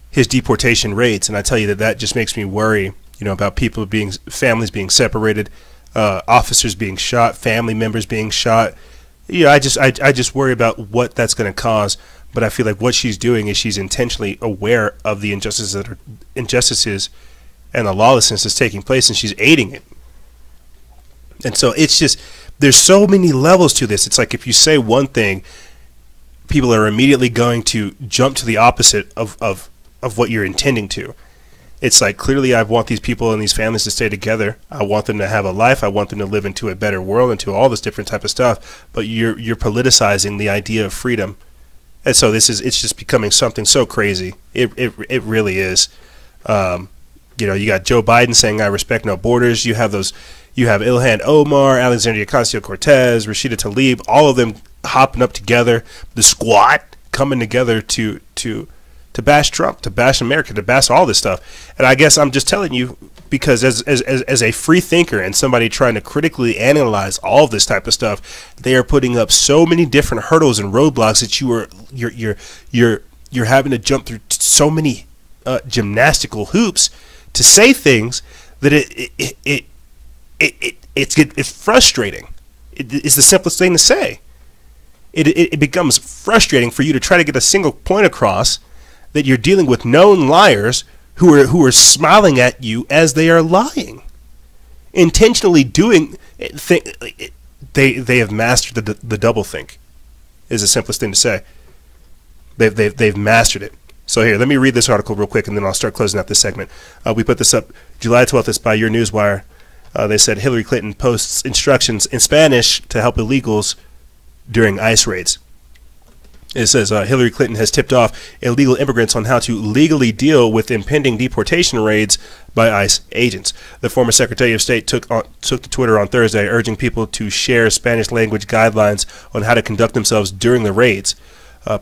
his deportation raids, and I tell you that just makes me worry, you know, about families being separated, officers being shot, family members being shot. You know, I just worry about what that's going to cause. But I feel like what she's doing is she's intentionally aware of the injustices and the lawlessness that's taking place, and she's aiding it. And so it's just, there's so many levels to this. It's like if you say one thing, people are immediately going to jump to the opposite of what you're intending to. It's like, clearly I want these people and these families to stay together. I want them to have a life. I want them to live into a better world, into all this different type of stuff. But you're politicizing the idea of freedom. And so it's just becoming something so crazy. It really is. You know, you got Joe Biden saying, I respect no borders. You have Ilhan Omar, Alexandria Ocasio-Cortez, Rashida Tlaib, all of them hopping up together, the squad coming together to bash Trump, to bash America, to bash all this stuff. And I guess I'm just telling you, because as a free thinker and somebody trying to critically analyze all of this type of stuff, they are putting up so many different hurdles and roadblocks that you're having to jump through so many gymnastical hoops to say things that it's frustrating. It's the simplest thing to say. It becomes frustrating for you to try to get a single point across that you're dealing with known liars who are smiling at you as they are lying, intentionally doing. They have mastered the doublethink. Is the simplest thing to say. They've mastered it. So here, let me read this article real quick, and then I'll start closing out this segment. We put this up July 12th. It's by Your Newswire. They said Hillary Clinton posts instructions in Spanish to help illegals during ICE raids. It says Hillary Clinton has tipped off illegal immigrants on how to legally deal with impending deportation raids by ICE agents. The former Secretary of State took to Twitter on Thursday, urging people to share Spanish language guidelines on how to conduct themselves during the raids.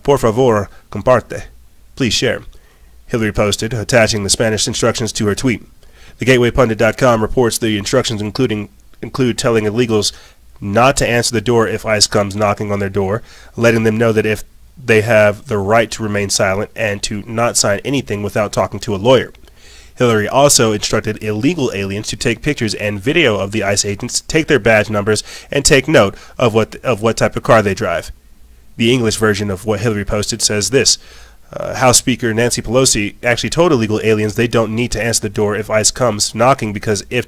Por favor, comparte. Please share. Hillary posted, attaching the Spanish instructions to her tweet. TheGatewayPundit.com reports the instructions include telling illegals not to answer the door if ICE comes knocking on their door, letting them know that if they have the right to remain silent and to not sign anything without talking to a lawyer. Hillary also instructed illegal aliens to take pictures and video of the ICE agents, take their badge numbers, and take note of what type of car they drive. The English version of what Hillary posted says this. House Speaker Nancy Pelosi actually told illegal aliens they don't need to answer the door if ICE comes knocking because a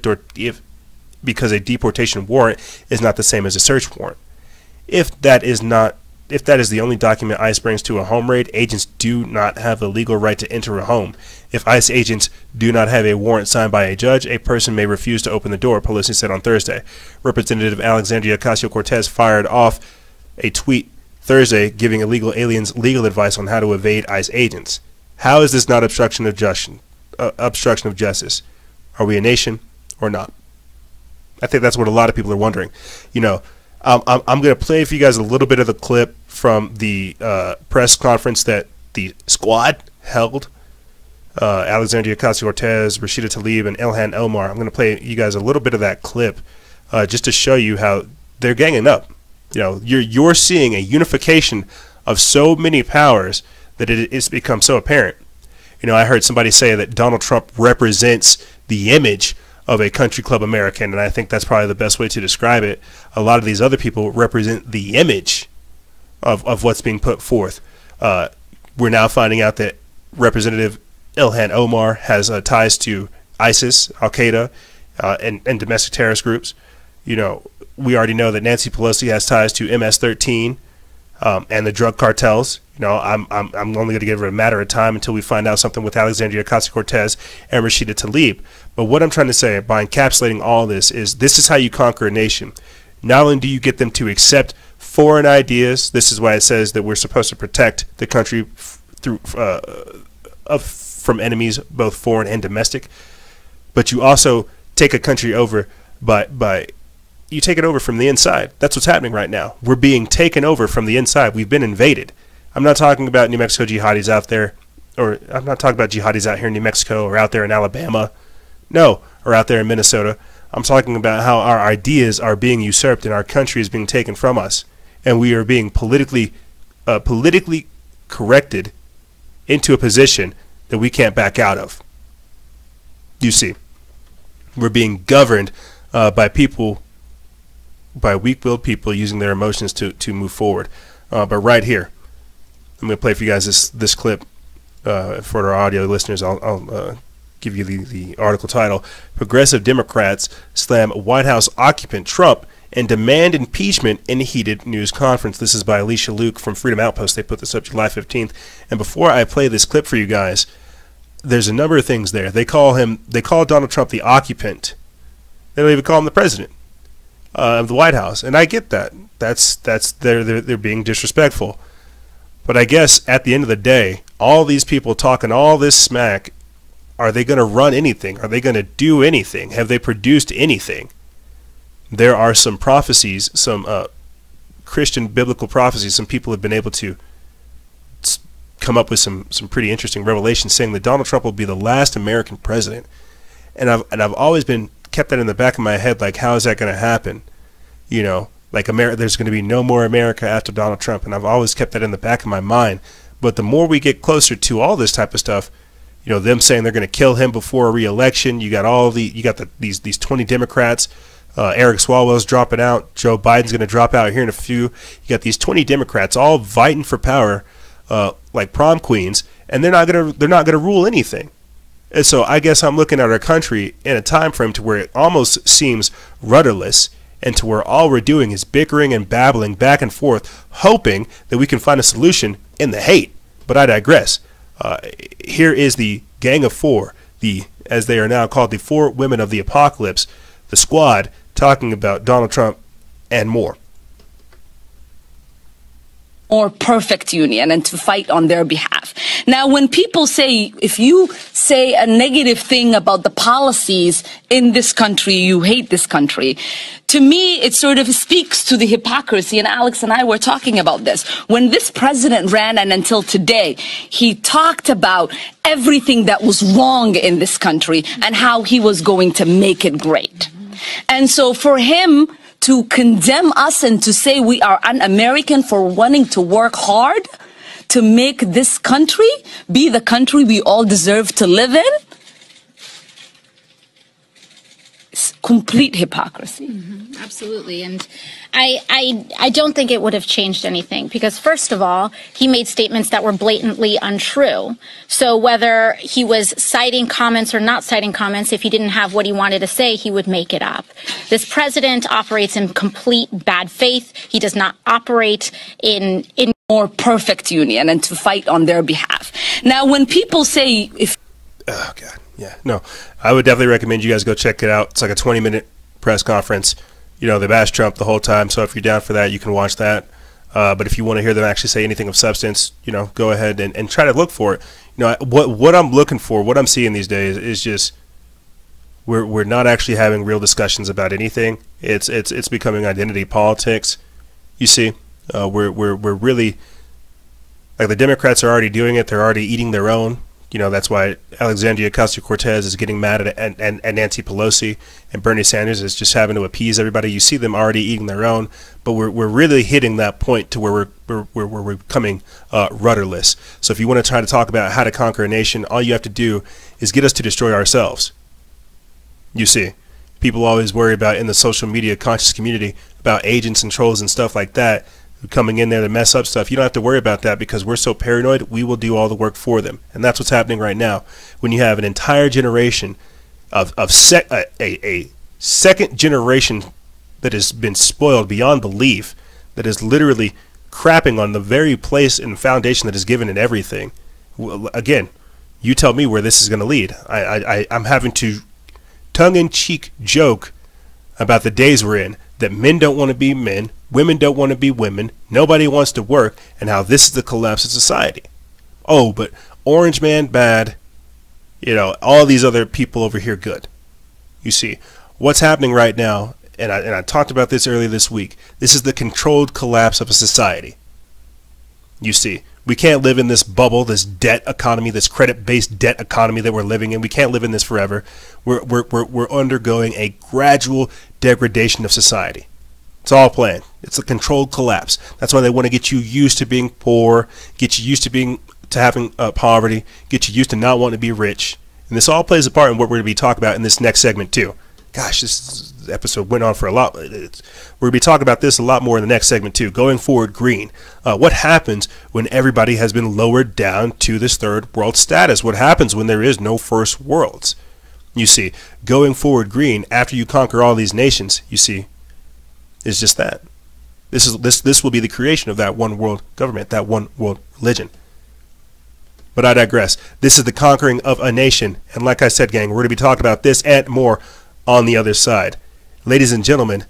deportation warrant is not the same as a search warrant. If that is the only document ICE brings to a home raid, agents do not have the legal right to enter a home. If ICE agents do not have a warrant signed by a judge, a person may refuse to open the door, Pelosi said on Thursday. Representative Alexandria Ocasio-Cortez fired off a tweet Thursday giving illegal aliens legal advice on how to evade ICE agents. How is this not obstruction of justice? Are we a nation or not? I think that's what a lot of people are wondering. You know, I'm going to play for you guys a little bit of the clip from the press conference that the squad held. Alexandria Ocasio-Cortez, Rashida Tlaib, and Ilhan Omar. I'm going to play you guys a little bit of that clip just to show you how they're ganging up. You know, you're seeing a unification of so many powers that it's become so apparent. You know, I heard somebody say that Donald Trump represents the image of a country club American, and I think that's probably the best way to describe it. A lot of these other people represent the image of what's being put forth. We're now finding out that Representative Ilhan Omar has ties to ISIS, Al-Qaeda, and domestic terrorist groups. You know, we already know that Nancy Pelosi has ties to MS-13 and the drug cartels. You know, I'm only going to give it a matter of time until we find out something with Alexandria Ocasio-Cortez and Rashida Tlaib. But what I'm trying to say by encapsulating all this is how you conquer a nation. Not only do you get them to accept foreign ideas, this is why it says that we're supposed to protect the country from enemies, both foreign and domestic, but you also take a country over you take it over from the inside. That's what's happening right now. We're being taken over from the inside. We've been invaded. I'm not talking about New Mexico jihadis out there, or I'm not talking about jihadis out here in New Mexico or out there in Alabama. No, or out there in Minnesota. I'm talking about how our ideas are being usurped and our country is being taken from us, and we are being politically corrected into a position that we can't back out of. You see, we're being governed by weak-willed people using their emotions to move forward. But right here, I'm going to play for you guys this clip for our audio listeners. I'll give you the article title: Progressive Democrats Slam White House Occupant Trump and Demand Impeachment in Heated News Conference. This is by Alicia Luke from Freedom Outpost. They put this up July 15th. And before I play this clip for you guys, there's a number of things there. They call Donald Trump the occupant. They don't even call him the president of the White House. And I get that. They're being disrespectful. But I guess at the end of the day, all these people talking all this smack, are they going to run anything? Are they going to do anything? Have they produced anything? There are some prophecies, some Christian biblical prophecies. Some people have been able to come up with some pretty interesting revelations saying that Donald Trump will be the last American president. And I've always been kept that in the back of my head, like, how is that going to happen? You know, like there's going to be no more America after Donald Trump, and I've always kept that in the back of my mind. But the more we get closer to all this type of stuff, you know, them saying they're going to kill him before a re-election, you got these 20 Democrats. Eric Swalwell's dropping out. Joe Biden's going to drop out here in a few. You got these 20 Democrats all vying for power, like prom queens, and they're not going to rule anything. And so I guess I'm looking at our country in a time frame to where it almost seems rudderless, and to where all we're doing is bickering and babbling back and forth, hoping that we can find a solution in the hate. But I digress. Here is the Gang of Four, as they are now called, the Four Women of the Apocalypse, the Squad, talking about Donald Trump and more. More perfect union and to fight on their behalf. Now, when people say, if you say a negative thing about the policies in this country, you hate this country, to me, it sort of speaks to the hypocrisy, and Alex and I were talking about this. When this president ran, and until today, he talked about everything that was wrong in this country and how he was going to make it great. And so for him to condemn us and to say we are un-American for wanting to work hard to make this country be the country we all deserve to live in, it's complete hypocrisy. Mm-hmm, absolutely. And I don't think it would have changed anything because, first of all, he made statements that were blatantly untrue. So whether he was citing comments or not citing comments, if he didn't have what he wanted to say, he would make it up. This president operates in complete bad faith. He does not operate in more perfect union and to fight on their behalf. Now, when people say, oh God, yeah, no, I would definitely recommend you guys go check it out. It's like a 20-minute press conference. You know, they bash Trump the whole time, so if you're down for that, you can watch that. But if you want to hear them actually say anything of substance, you know, go ahead and try to look for it. You know, what I'm looking for, what I'm seeing these days is just we're not actually having real discussions about anything. It's becoming identity politics. You see, we're really, like, the Democrats are already doing it. They're already eating their own. You know, that's why Alexandria Ocasio-Cortez is getting mad at Nancy Pelosi, and Bernie Sanders is just having to appease everybody. You see them already eating their own, but we're really hitting that point to where we're becoming rudderless. So if you want to try to talk about how to conquer a nation, all you have to do is get us to destroy ourselves. You see, people always worry about in the social media conscious community about agents and trolls and stuff like that coming in there to mess up stuff. You don't have to worry about that because we're so paranoid. We will do all the work for them, and that's what's happening right now. When you have an entire generation of a second generation that has been spoiled beyond belief, that is literally crapping on the very place and foundation that is given in everything. Well, again, you tell me where this is going to lead. I'm having to tongue-in-cheek joke about the days we're in, that men don't want to be men, women don't want to be women, nobody wants to work, and how this is the collapse of society. Oh, but Orange Man bad, you know, all these other people over here good. You see, what's happening right now, and I talked about this earlier this week, this is the controlled collapse of a society. You see, we can't live in this bubble, this debt economy, this credit-based debt economy that we're living in. We can't live in this forever. We're undergoing a gradual degradation of society. It's all planned. It's a controlled collapse. That's why they want to get you used to being poor, get you used to having poverty, get you used to not wanting to be rich. And this all plays a part in what we're going to be talking about in this next segment too. Gosh, this episode went on for a lot. We're going to be talking about this a lot more in the next segment too. Going forward green. What happens when everybody has been lowered down to this third world status? What happens when there is no first worlds? You see, going forward green, after you conquer all these nations, you see, is just that. This will be the creation of that one world government, that one world religion. But I digress. This is the conquering of a nation. And like I said, gang, we're going to be talking about this and more on the other side. Ladies and gentlemen,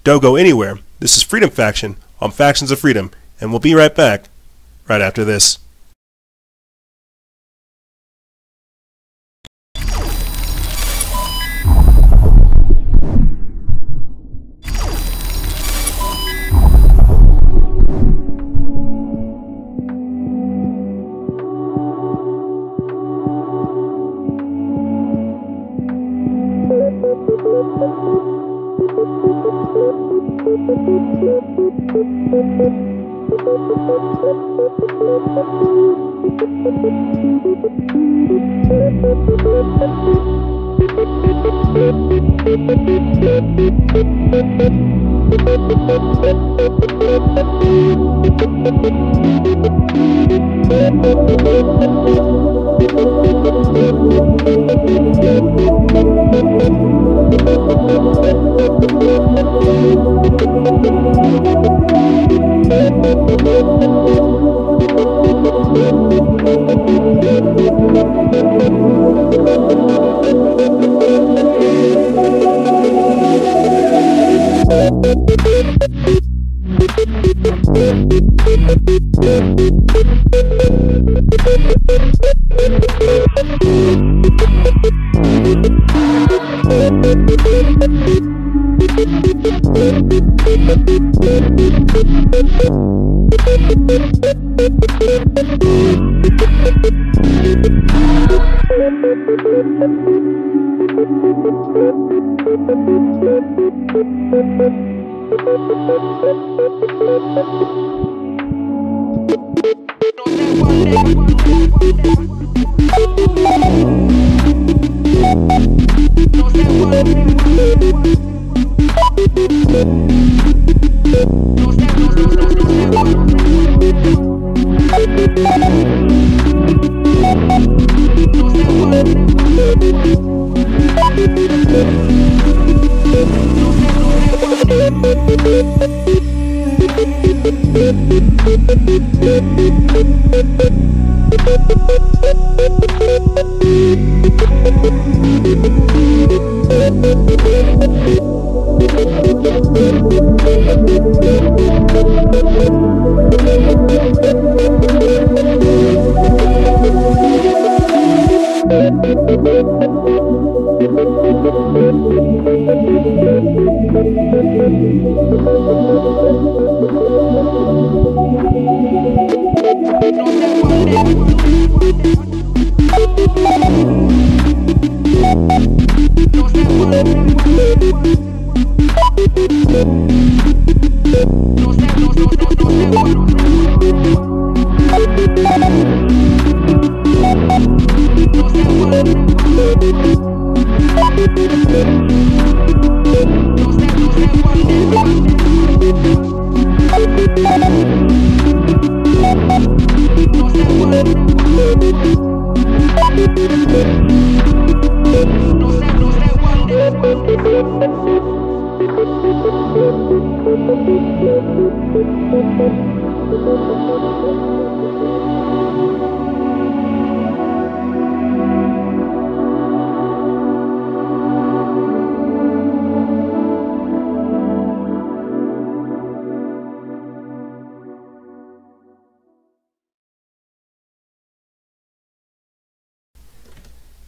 don't go anywhere. This is Freedom Faction on Factions of Freedom. And we'll be right back right after this.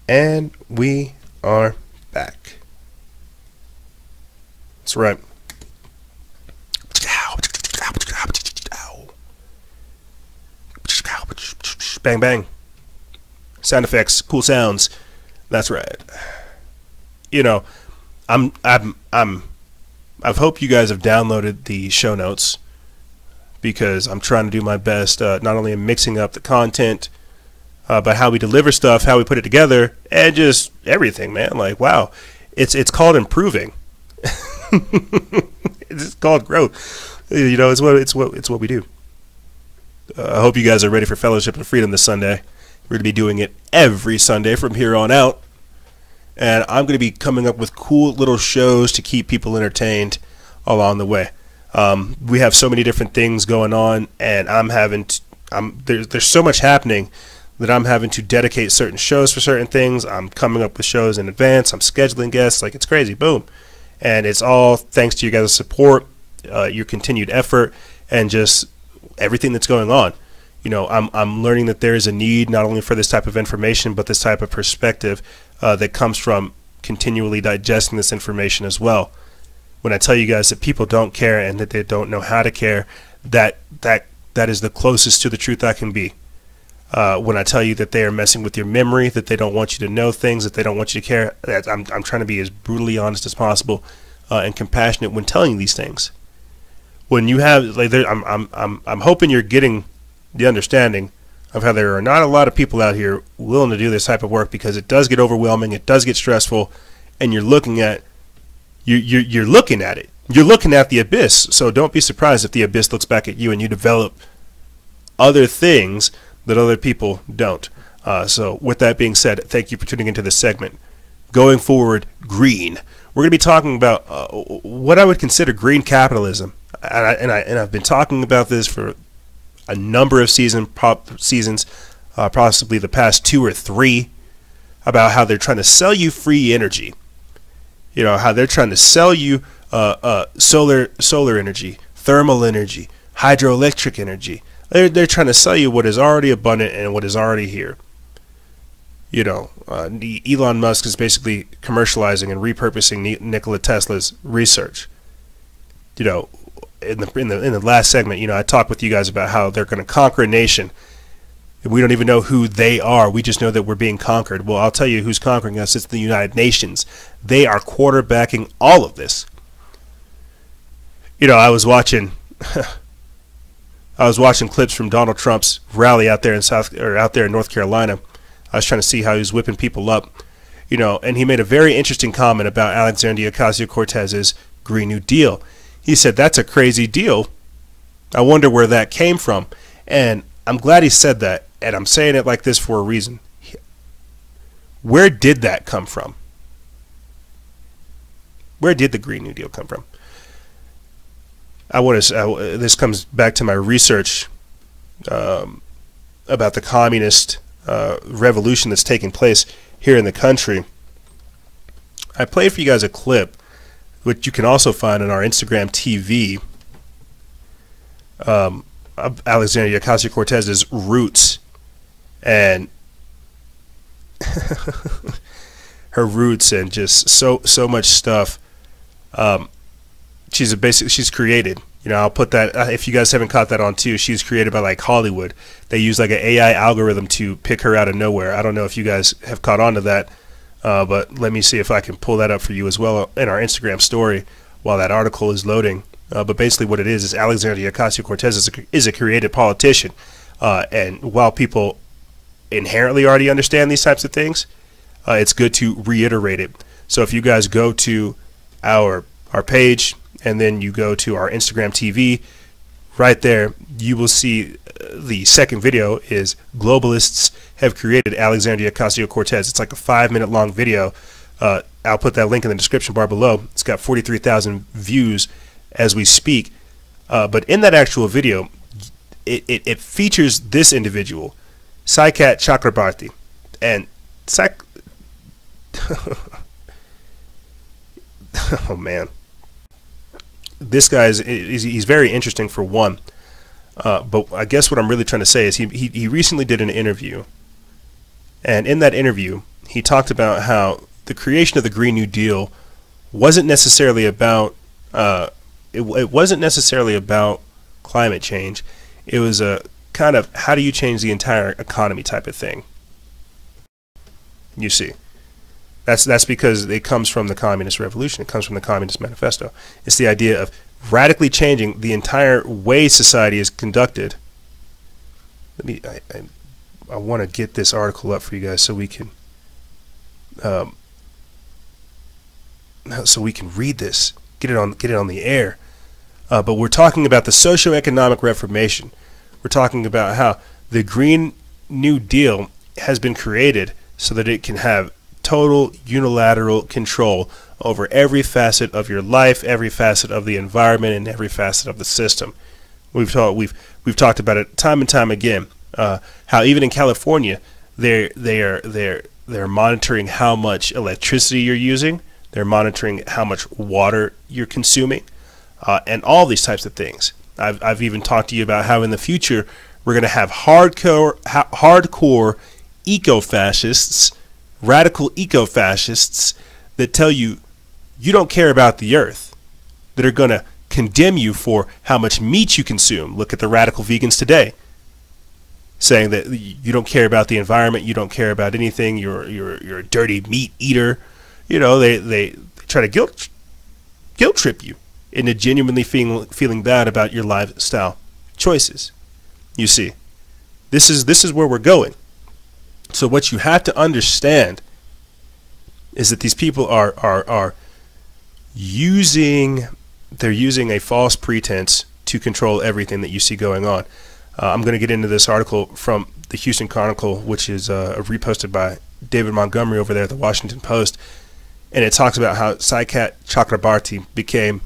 And we are back. That's right. Bang bang. Sound effects, cool sounds. That's right. You know, I hope you guys have downloaded the show notes, because I'm trying to do my best, not only in mixing up the content, but how we deliver stuff, how we put it together, and just everything, man. Like, wow, it's called improving. It's called growth. You know, it's what we do. I hope you guys are ready for Fellowship and Freedom this Sunday. We're going to be doing it every Sunday from here on out. And I'm going to be coming up with cool little shows to keep people entertained along the way. We have so many different things going on, and there's so much happening that I'm having to dedicate certain shows for certain things. I'm coming up with shows in advance. I'm scheduling guests. Like, it's crazy. Boom. And it's all thanks to you guys' support, your continued effort, and just everything that's going on. You know, I'm learning that there is a need not only for this type of information, but this type of perspective that comes from continually digesting this information as well. When I tell you guys that people don't care and that they don't know how to care, that is the closest to the truth I can be. When I tell you that they are messing with your memory, that they don't want you to know things, that they don't want you to care, I'm trying to be as brutally honest as possible and compassionate when telling you these things. When you have, like, I'm hoping you're getting the understanding of how there are not a lot of people out here willing to do this type of work, because it does get overwhelming, it does get stressful, and you're looking at it. You're looking at the abyss. So don't be surprised if the abyss looks back at you and you develop other things that other people don't. So with that being said, thank you for tuning into this segment. Going forward, green. We're going to be talking about what I would consider green capitalism. And I've been talking about this for a number of seasons, possibly the past 2 or 3, about how they're trying to sell you free energy. You know, how they're trying to sell you solar energy, thermal energy, hydroelectric energy. They're trying to sell you what is already abundant and what is already here. You know, Elon Musk is basically commercializing and repurposing Nikola Tesla's research. You know, in the last segment, you know, I talked with you guys about how they're going to conquer a nation. We don't even know who they are. We just know that we're being conquered. Well, I'll tell you who's conquering us. It's the United Nations. They are quarterbacking all of this. You know, I was watching clips from Donald Trump's rally out there in North Carolina. I was trying to see how he was whipping people up. You know, and he made a very interesting comment about Alexandria Ocasio-Cortez's Green New Deal. He said, "That's a crazy deal. I wonder where that came from." And I'm glad he said that, and I'm saying it like this for a reason. Where did that come from? Where did the Green New Deal come from? This comes back to my research about the communist revolution that's taking place here in the country. I played for you guys a clip, which you can also find on our Instagram TV, of Alexandria Ocasio-Cortez's roots and her roots, and just so much stuff. She's created. You know, I'll put that, if you guys haven't caught that on too, she's created by like Hollywood. They use like an AI algorithm to pick her out of nowhere. I don't know if you guys have caught on to that, but let me see if I can pull that up for you as well in our Instagram story while that article is loading. But basically what it is Alexandria Ocasio-Cortez is a created politician. And while people inherently already understand these types of things, it's good to reiterate it. So if you guys go to our page and then you go to our Instagram TV, right there you will see the second video is Globalists Have Created Alexandria Ocasio-Cortez. It's like a 5-minute long video. I'll put that link in the description bar below. It's got 43,000 views as we speak. But in that actual video, it features this individual, Saikat Chakrabarti. And oh man, this guy he's very interesting for one. But I guess what I'm really trying to say is he recently did an interview, and in that interview he talked about how the creation of the Green New Deal wasn't necessarily about it wasn't necessarily about climate change. It was a kind of how do you change the entire economy type of thing. You see, that's because it comes from the Communist Revolution. It comes from the Communist Manifesto. It's the idea of radically changing the entire way society is conducted. I want to get this article up for you guys so we can read this, get it on the air. But we're talking about the socioeconomic reformation. We're talking about how the Green New Deal has been created so that it can have total unilateral control over every facet of your life, every facet of the environment, and every facet of the system. We've talked about it time and time again. How even in California, they're monitoring how much electricity you're using. They're monitoring how much water you're consuming, and all these types of things. I've even talked to you about how in the future we're going to have hardcore eco-fascists, radical eco-fascists that tell you you don't care about the earth, that are going to condemn you for how much meat you consume. Look at the radical vegans today, saying that you don't care about the environment, you don't care about anything, you're a dirty meat eater. You know, they try to guilt trip you into genuinely feeling bad about your lifestyle choices. You see, this is where we're going. So what you have to understand is that these people are using a false pretense to control everything that you see going on. I'm going to get into this article from the Houston Chronicle, which is reposted by David Montgomery over there at the Washington Post, and it talks about how Saikat Chakrabarti became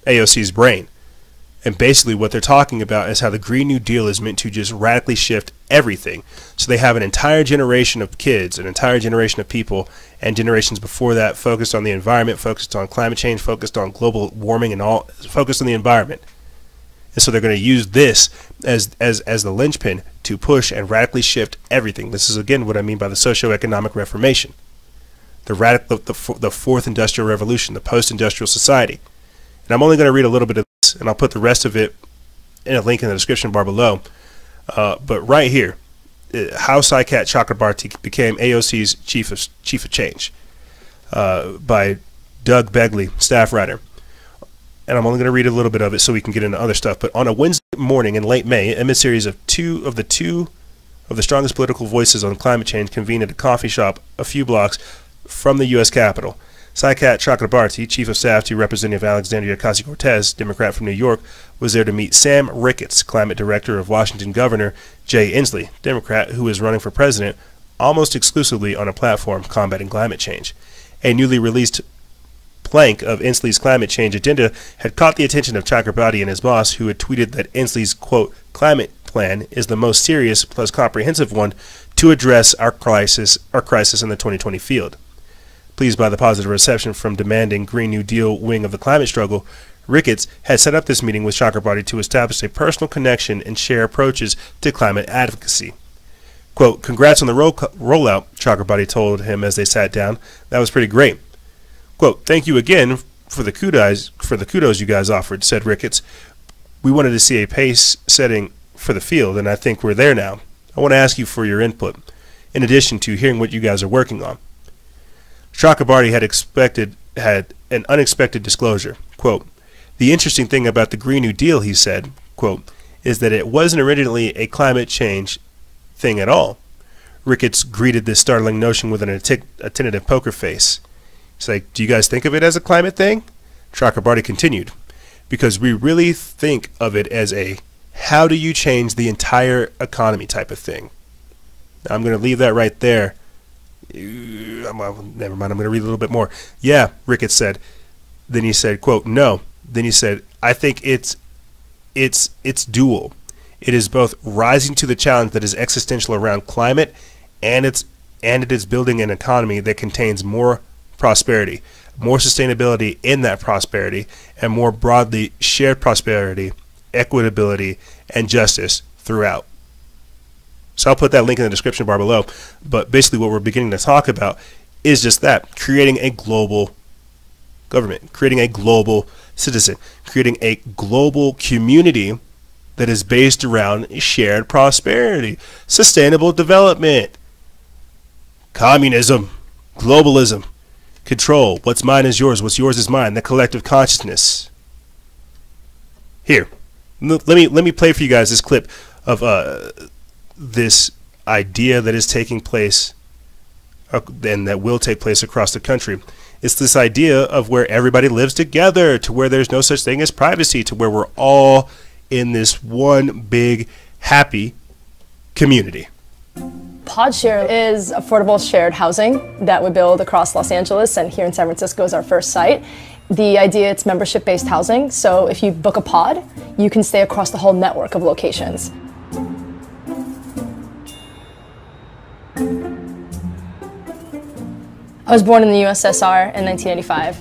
AOC's brain. And basically what they're talking about is how the Green New Deal is meant to just radically shift everything. So they have an entire generation of kids, an entire generation of people, and generations before that focused on the environment, focused on climate change, focused on global warming, and all focused on the environment. And so they're going to use this as the linchpin to push and radically shift everything. This is again what I mean by the socioeconomic reformation, the fourth industrial revolution, the post-industrial society. And I'm only going to read a little bit of this, and I'll put the rest of it in a link in the description bar below. But right here, how Saikat Chakrabarti became AOC's chief of change, by Doug Begley, staff writer. And I'm only going to read a little bit of it so we can get into other stuff. But on a Wednesday morning in late May, emissaries of two of the strongest political voices on climate change convened at a coffee shop a few blocks from the U.S. Capitol. Saikat Chakrabarti, chief of staff to Representative Alexandria Ocasio-Cortez, Democrat from New York, was there to meet Sam Ricketts, climate director of Washington Governor Jay Inslee, Democrat who is running for president almost exclusively on a platform combating climate change. A newly released plank of Inslee's climate change agenda had caught the attention of Chakrabarti and his boss, who had tweeted that Inslee's, quote, climate plan is the most serious plus comprehensive one to address our crisis in the 2020 field. Pleased by the positive reception from demanding Green New Deal wing of the climate struggle, Ricketts had set up this meeting with Chakrabarti to establish a personal connection and share approaches to climate advocacy. Quote, congrats on the rollout, Chakrabarti told him as they sat down. That was pretty great. Quote, thank you again for the kudos you guys offered, said Ricketts. We wanted to see a pace setting for the field, and I think we're there now. I want to ask you for your input, in addition to hearing what you guys are working on. Chakrabarti had an unexpected disclosure. Quote, the interesting thing about the Green New Deal, he said, quote, is that it wasn't originally a climate change thing at all. Ricketts greeted this startling notion with an attentive poker face. He's like, do you guys think of it as a climate thing? Chakrabarti continued, because we really think of it as a how do you change the entire economy type of thing. Now, I'm going to leave that right there. Never mind, I'm going to read a little bit more. Yeah, Ricketts said. Then he said, quote, no. Then he said, I think it's dual. It is both rising to the challenge that is existential around climate, and it is building an economy that contains more prosperity, more sustainability in that prosperity, and more broadly shared prosperity, equitability, and justice throughout. So I'll put that link in the description bar below. But basically what we're beginning to talk about is just that, creating a global government, creating a global citizen, creating a global community that is based around shared prosperity, sustainable development, communism, globalism, control. What's mine is yours, what's yours is mine, the collective consciousness. Here, let me play for you guys this clip of this idea that is taking place and that will take place across the country. It's this idea of where everybody lives together, to where there's no such thing as privacy, to where we're all in this one big happy community. PodShare is affordable shared housing that we build across Los Angeles, and here in San Francisco is our first site. The idea, it's membership-based housing, so if you book a pod, you can stay across the whole network of locations. I was born in the USSR in 1985.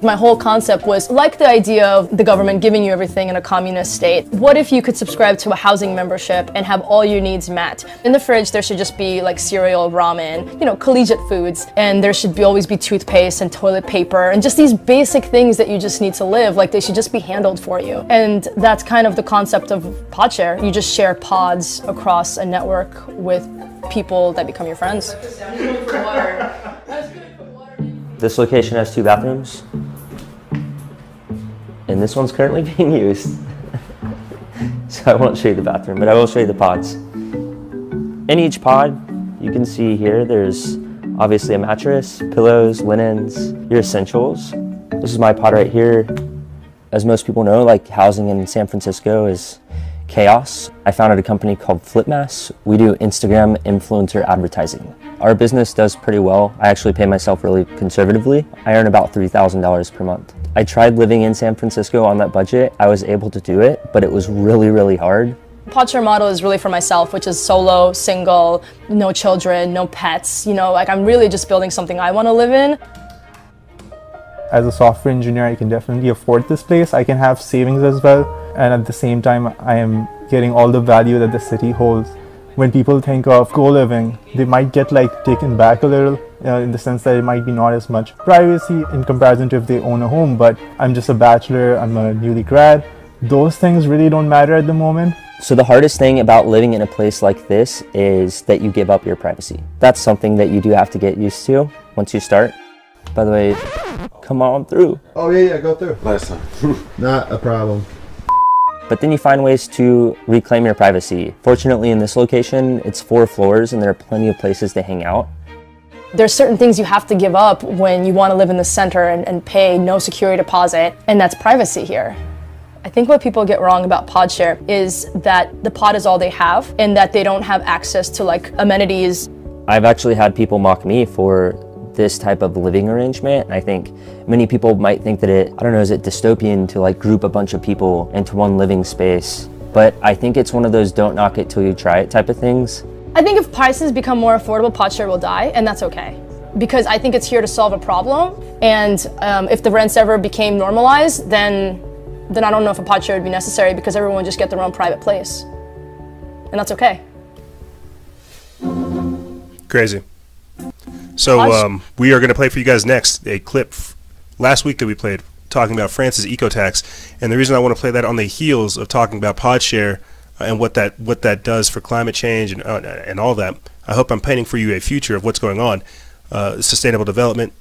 My whole concept was like the idea of the government giving you everything in a communist state. What if you could subscribe to a housing membership and have all your needs met? In the fridge, there should just be like cereal, ramen, collegiate foods, and there should always be toothpaste and toilet paper and just these basic things that you just need to live, like they should just be handled for you. And that's kind of the concept of PodShare. You just share pods across a network with people that become your friends. This location has 2 bathrooms, and this one's currently being used. So I won't show you the bathroom, but I will show you the pods. In each pod, you can see here, there's obviously a mattress, pillows, linens, your essentials. This is my pod right here. As most people know, like housing in San Francisco is chaos. I founded a company called Flipmass. We do Instagram influencer advertising. Our business does pretty well. I actually pay myself really conservatively. I earn about $3,000 per month. I tried living in San Francisco on that budget. I was able to do it, but it was really, really hard. PodShare model is really for myself, which is solo, single, no children, no pets. Like I'm really just building something I want to live in. As a software engineer, I can definitely afford this place. I can have savings as well. And at the same time, I am getting all the value that the city holds. When people think of co-living, they might get taken back a little in the sense that it might be not as much privacy in comparison to if they own a home. But I'm just a bachelor, I'm a newly grad. Those things really don't matter at the moment. So the hardest thing about living in a place like this is that you give up your privacy. That's something that you do have to get used to once you start. By the way, come on through. Oh yeah, go through. Last time. Not a problem. But then you find ways to reclaim your privacy. Fortunately, in this location, it's 4 floors and there are plenty of places to hang out. There's certain things you have to give up when you want to live in the center and pay no security deposit, and that's privacy here. I think what people get wrong about PodShare is that the pod is all they have and that they don't have access to amenities. I've actually had people mock me for this type of living arrangement. I think many people might think that is it dystopian to group a bunch of people into one living space? But I think it's one of those don't knock it till you try it type of things. I think if prices become more affordable, PodShare will die, and that's okay. Because I think it's here to solve a problem, and if the rents ever became normalized, then I don't know if a PodShare would be necessary because everyone would just get their own private place. And that's okay. Crazy. So we are going to play for you guys next a clip last week that we played talking about France's eco-tax, and the reason I want to play that on the heels of talking about PodShare and what that does for climate change and all that. I hope I'm painting for you a future of what's going on, sustainable development,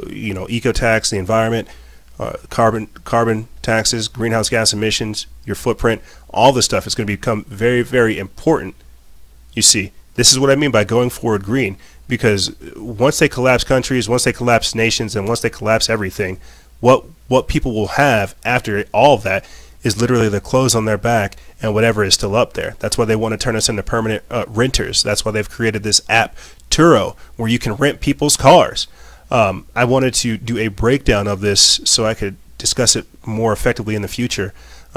eco-tax, the environment, carbon taxes, greenhouse gas emissions, your footprint, all this stuff is going to become very, very important. You see, this is what I mean by going forward green. Because once they collapse countries, once they collapse nations, and once they collapse everything, what people will have after all of that is literally the clothes on their back and whatever is still up there. That's why they want to turn us into permanent renters. That's why they've created this app, Turo, where you can rent people's cars. I wanted to do a breakdown of this so I could discuss it more effectively in the future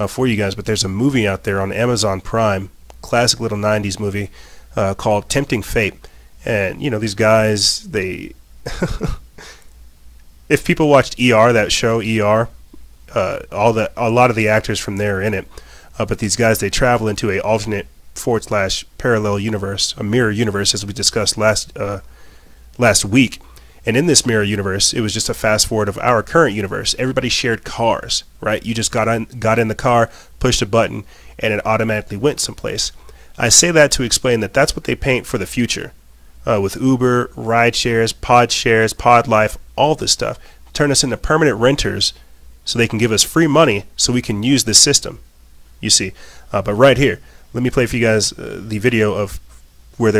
for you guys. But there's a movie out there on Amazon Prime, classic little 90s movie called Tempting Fate. And these guys, they if people watched ER, that show ER, a lot of the actors from there are in it, but these guys, they travel into a alternate /parallel universe, a mirror universe, as we discussed last week. And in this mirror universe, it was just a fast forward of our current universe. Everybody shared cars, right? You just got in the car, pushed a button, and it automatically went someplace. I say that to explain that that's what they paint for the future, with Uber, ride shares, pod life, all this stuff. Turn us into permanent renters so they can give us free money so we can use this system, you see. But right here, let me play for you guys the video of where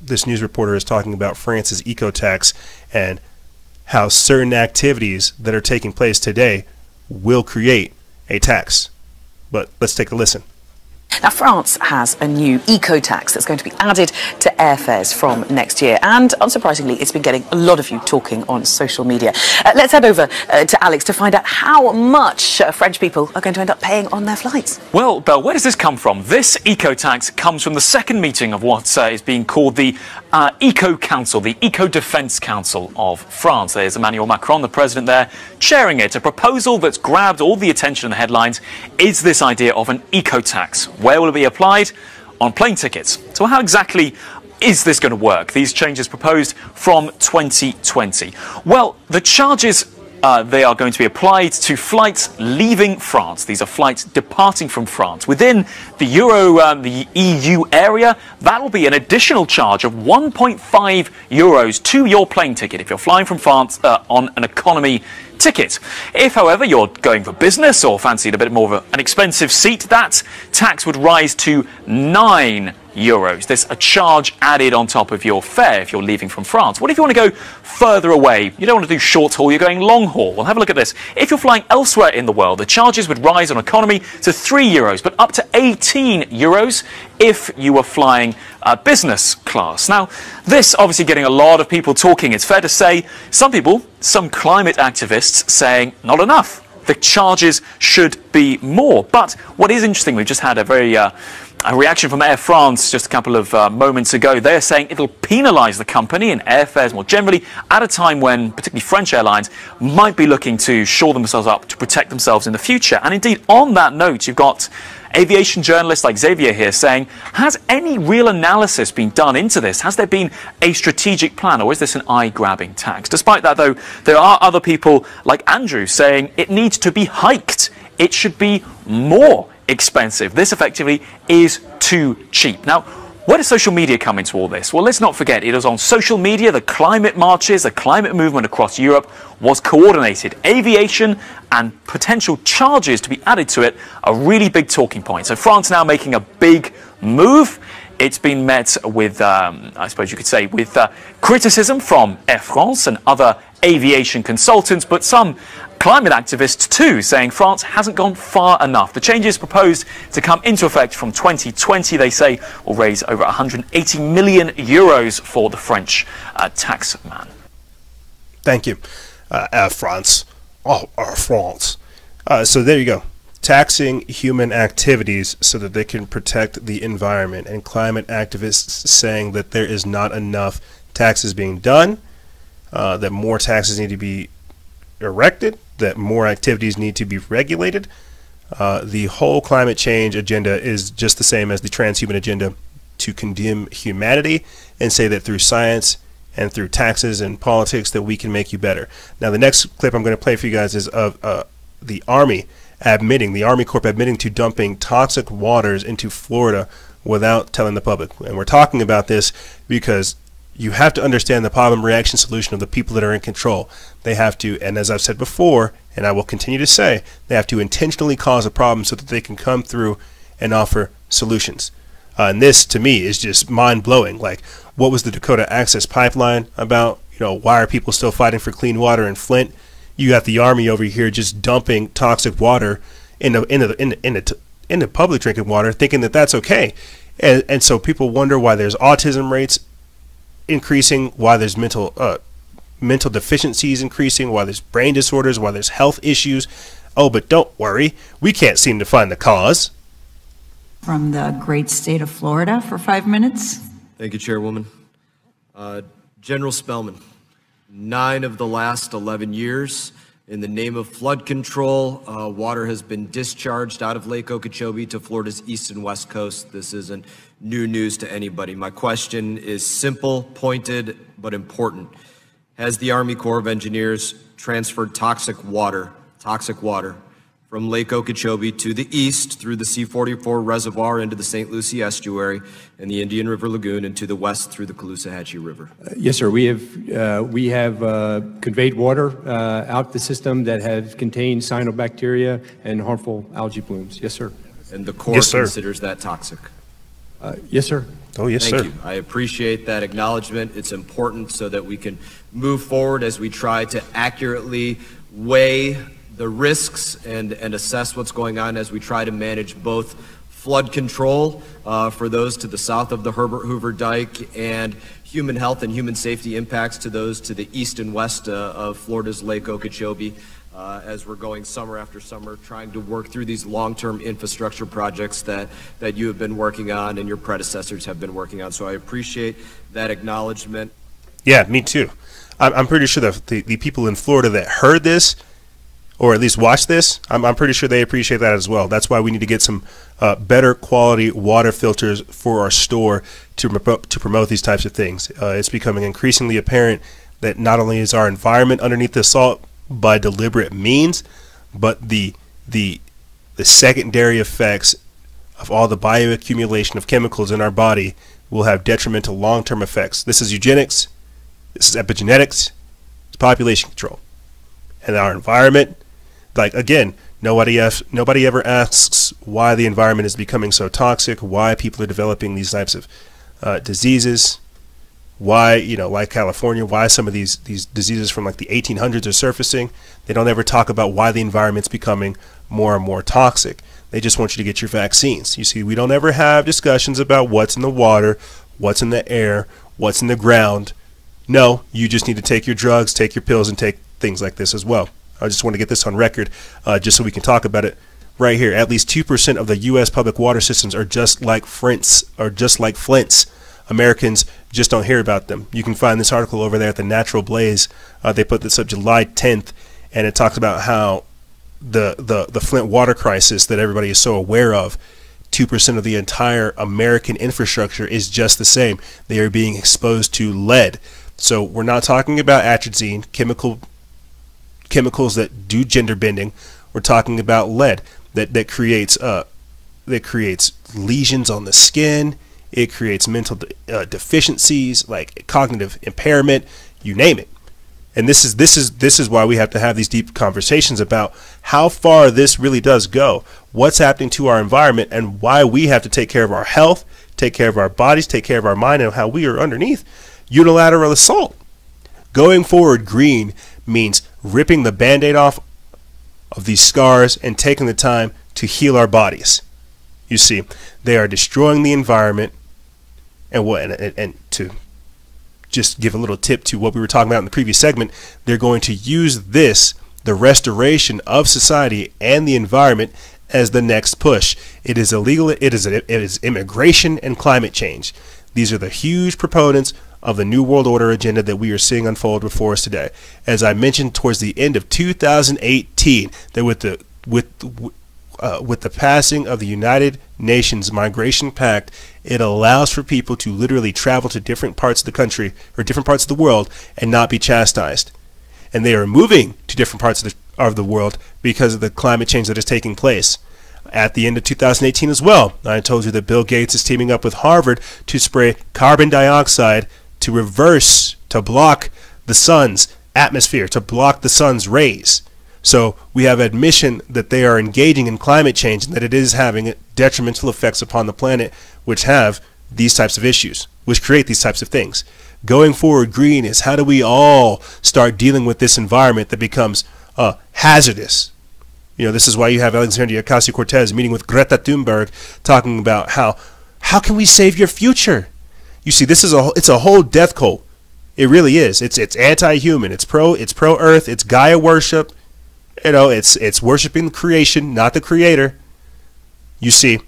this news reporter is talking about France's eco-tax and how certain activities that are taking place today will create a tax. But let's take a listen. Now, France has a new eco-tax that's going to be added to airfares from next year. And unsurprisingly, it's been getting a lot of you talking on social media. Let's head over to Alex to find out how much French people are going to end up paying on their flights. Well, Belle, where does this come from? This eco-tax comes from the second meeting of what is being called the Eco Council, the Eco Defence Council of France. There's Emmanuel Macron, the president there, chairing it. A proposal that's grabbed all the attention in the headlines is this idea of an eco-tax. Where will it be applied? On plane tickets. So how exactly is this going to work? These changes proposed from 2020. Well, the charges they are going to be applied to flights leaving France. These are flights departing from France. Within the the EU area, that will be an additional charge of 1.5 euros to your plane ticket if you're flying from France on an economy ticket. If, however, you're going for business or fancied a bit more of an expensive seat, that tax would rise to 9 euros. There's a charge added on top of your fare if you're leaving from France. What if you want to go further away? You don't want to do short haul, you're going long haul. Well, have a look at this. If you're flying elsewhere in the world, the charges would rise on economy to 3 euros, but up to 18 euros if you were flying business class. Now, this obviously getting a lot of people talking. It's fair to say some people, some climate activists saying not enough. The charges should be more. But what is interesting, we've just had a very a reaction from Air France just a couple of moments ago. They're saying it'll penalise the company and airfares more generally at a time when particularly French airlines might be looking to shore themselves up to protect themselves in the future. And indeed, on that note, you've got aviation journalists like Xavier here saying, has any real analysis been done into this? Has there been a strategic plan, or is this an eye-grabbing tax? Despite that, though, there are other people like Andrew saying it needs to be hiked. It should be more expensive. This effectively is too cheap. Now, where does social media come into all this? Well, let's not forget, it was on social media, the climate marches, the climate movement across Europe was coordinated. Aviation and potential charges to be added to it are really big talking points. So France now making a big move. It's been met with, I suppose you could say, with criticism from Air France and other aviation consultants, but some climate activists too, saying France hasn't gone far enough. The changes proposed to come into effect from 2020, they say, will raise over 180 million euros for the French tax man. Thank you, Air France. Oh, Air France. So there you go. Taxing human activities so that they can protect the environment, and climate activists saying that there is not enough taxes being done, that more taxes need to be erected, that more activities need to be regulated. The whole climate change agenda is just the same as the transhuman agenda, to condemn humanity and say that through science and through taxes and politics that we can make you better. Now, the next clip I'm going to play for you guys is of the Army Corps admitting to dumping toxic waters into Florida without telling the public. And we're talking about this because you have to understand the problem, reaction, solution of the people that are in control. They have to, and as I've said before, and I will continue to say, they have to intentionally cause a problem so that they can come through and offer solutions. And this, to me, is just mind-blowing. Like, what was the Dakota Access Pipeline about? You know, why are people still fighting for clean water in Flint? You got the Army over here just dumping toxic water into public drinking water, thinking that that's okay. And so people wonder why there's autism rates increasing, why there's mental deficiencies increasing, why there's brain disorders, why there's health issues. Oh, but don't worry, we can't seem to find the cause. From the great state of Florida for 5 minutes. Thank you, Chairwoman. General Spellman, 9 of the last 11 years In the name of flood control, water has been discharged out of Lake Okeechobee to Florida's east and west coast. This isn't new news to anybody. My question is simple, pointed, but important. Has the Army Corps of Engineers transferred toxic water from Lake Okeechobee to the east through the C-44 reservoir into the St. Lucie estuary and the Indian River Lagoon, and to the west through the Caloosahatchee River? Yes, sir. We have conveyed water out the system that has contained cyanobacteria and harmful algae blooms. Yes, sir. And the Corps considers that toxic? Yes, sir. Oh, yes, Thank sir. you. I appreciate that acknowledgement. It's important so that we can move forward as we try to accurately weigh the risks and assess what's going on as we try to manage both flood control for those to the south of the Herbert Hoover Dike and human health and human safety impacts to those to the east and west of Florida's Lake Okeechobee as we're going summer after summer trying to work through these long-term infrastructure projects that you have been working on and your predecessors have been working on. So I appreciate that acknowledgement. Yeah, me too. I'm pretty sure the people in Florida that heard this, or at least watch this, I'm pretty sure they appreciate that as well. That's why we need to get some better quality water filters for our store to promote these types of things. It's becoming increasingly apparent that not only is our environment underneath the salt by deliberate means, but the secondary effects of all the bioaccumulation of chemicals in our body will have detrimental long-term effects. This is eugenics, this is epigenetics, it's population control. And our environment, like, again, nobody ever asks why the environment is becoming so toxic, why people are developing these types of diseases, why, like California, why some of these diseases from like the 1800s are surfacing. They don't ever talk about why the environment's becoming more and more toxic. They just want you to get your vaccines. You see, we don't ever have discussions about what's in the water, what's in the air, what's in the ground. No, you just need to take your drugs, take your pills, and take things like this as well. I just want to get this on record just so we can talk about it right here. At least 2% of the U.S. public water systems are just like Flint's. Americans just don't hear about them. You can find this article over there at the Natural Blaze. They put this up July 10th, and it talks about how the Flint water crisis that everybody is so aware of, 2% of the entire American infrastructure is just the same. They are being exposed to lead. So we're not talking about atrazine, chemicals that do gender bending. We're talking about lead that creates lesions on the skin. It creates mental deficiencies, like cognitive impairment, you name it. And this is why we have to have these deep conversations about how far this really does go, what's happening to our environment, and why we have to take care of our health, take care of our bodies, take care of our mind, and how we are underneath unilateral assault. Going forward green means ripping the Band-Aid off of these scars and taking the time to heal our bodies. You see, they are destroying the environment, and to just give a little tip to what we were talking about in the previous segment, they're going to use this, the restoration of society and the environment, as the next push. It is illegal. It is immigration and climate change. These are the huge proponents of the New World Order agenda that we are seeing unfold before us today. As I mentioned towards the end of 2018, that with the passing of the United Nations Migration Pact, it allows for people to literally travel to different parts of the country or different parts of the world and not be chastised. And they are moving to different parts of the world because of the climate change that is taking place. At the end of 2018 as well, I told you that Bill Gates is teaming up with Harvard to spray carbon dioxide to block the sun's atmosphere, to block the sun's rays. So we have admission that they are engaging in climate change and that it is having detrimental effects upon the planet, which have these types of issues, which create these types of things. Going forward green is how do we all start dealing with this environment that becomes hazardous. This is why you have Alexandria Ocasio-Cortez meeting with Greta Thunberg talking about how can we save your future? You see, it's a whole death cult. It really is. It's anti-human. It's pro-earth. It's Gaia worship. It's worshiping creation, not the creator. You see,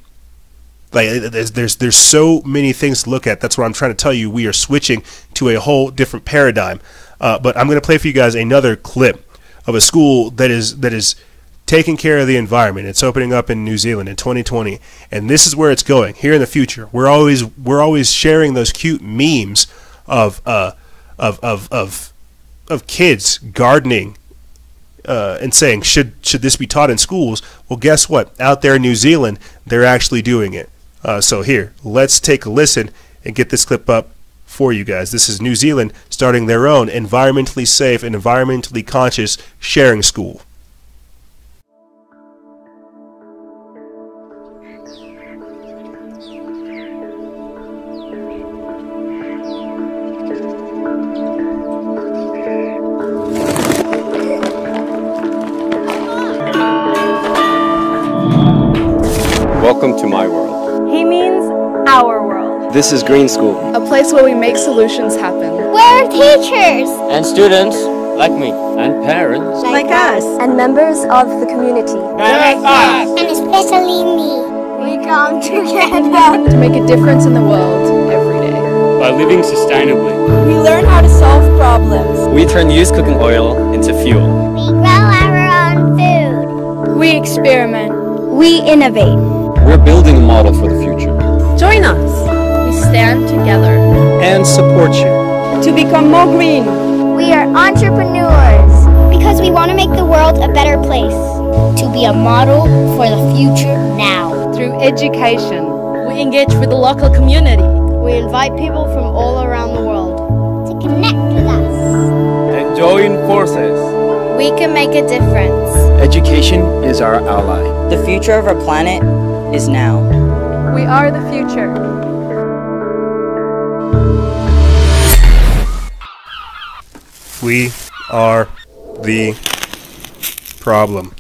like there's so many things to look at. That's what I'm trying to tell you. We are switching to a whole different paradigm. But I'm going to play for you guys another clip of a school that is taking care of the environment. It's opening up in New Zealand in 2020, and this is where it's going here in the future. We're always sharing those cute memes of kids gardening and saying, should this be taught in schools? Well, guess what? Out there in New Zealand, they're actually doing it. So here, let's take a listen and get this clip up for you guys. This is New Zealand starting their own environmentally safe and environmentally conscious sharing school. Welcome to my world. He means our world. This is Green School. A place where we make solutions happen. We're teachers. And students like me. And parents like us. And members of the community. That's us. And especially me. We come together to make a difference in the world every day. By living sustainably. We learn how to solve problems. We turn used cooking oil into fuel. We grow our own food. We experiment. We innovate. We're building a model for the future. Join us. We stand together. And support you. To become more green. We are entrepreneurs. Because we want to make the world a better place. To be a model for the future now. Through education, we engage with the local community. We invite people from all around the world to connect with us. And join forces. We can make a difference. Education is our ally. The future of our planet is now. We are the future. We are the problem.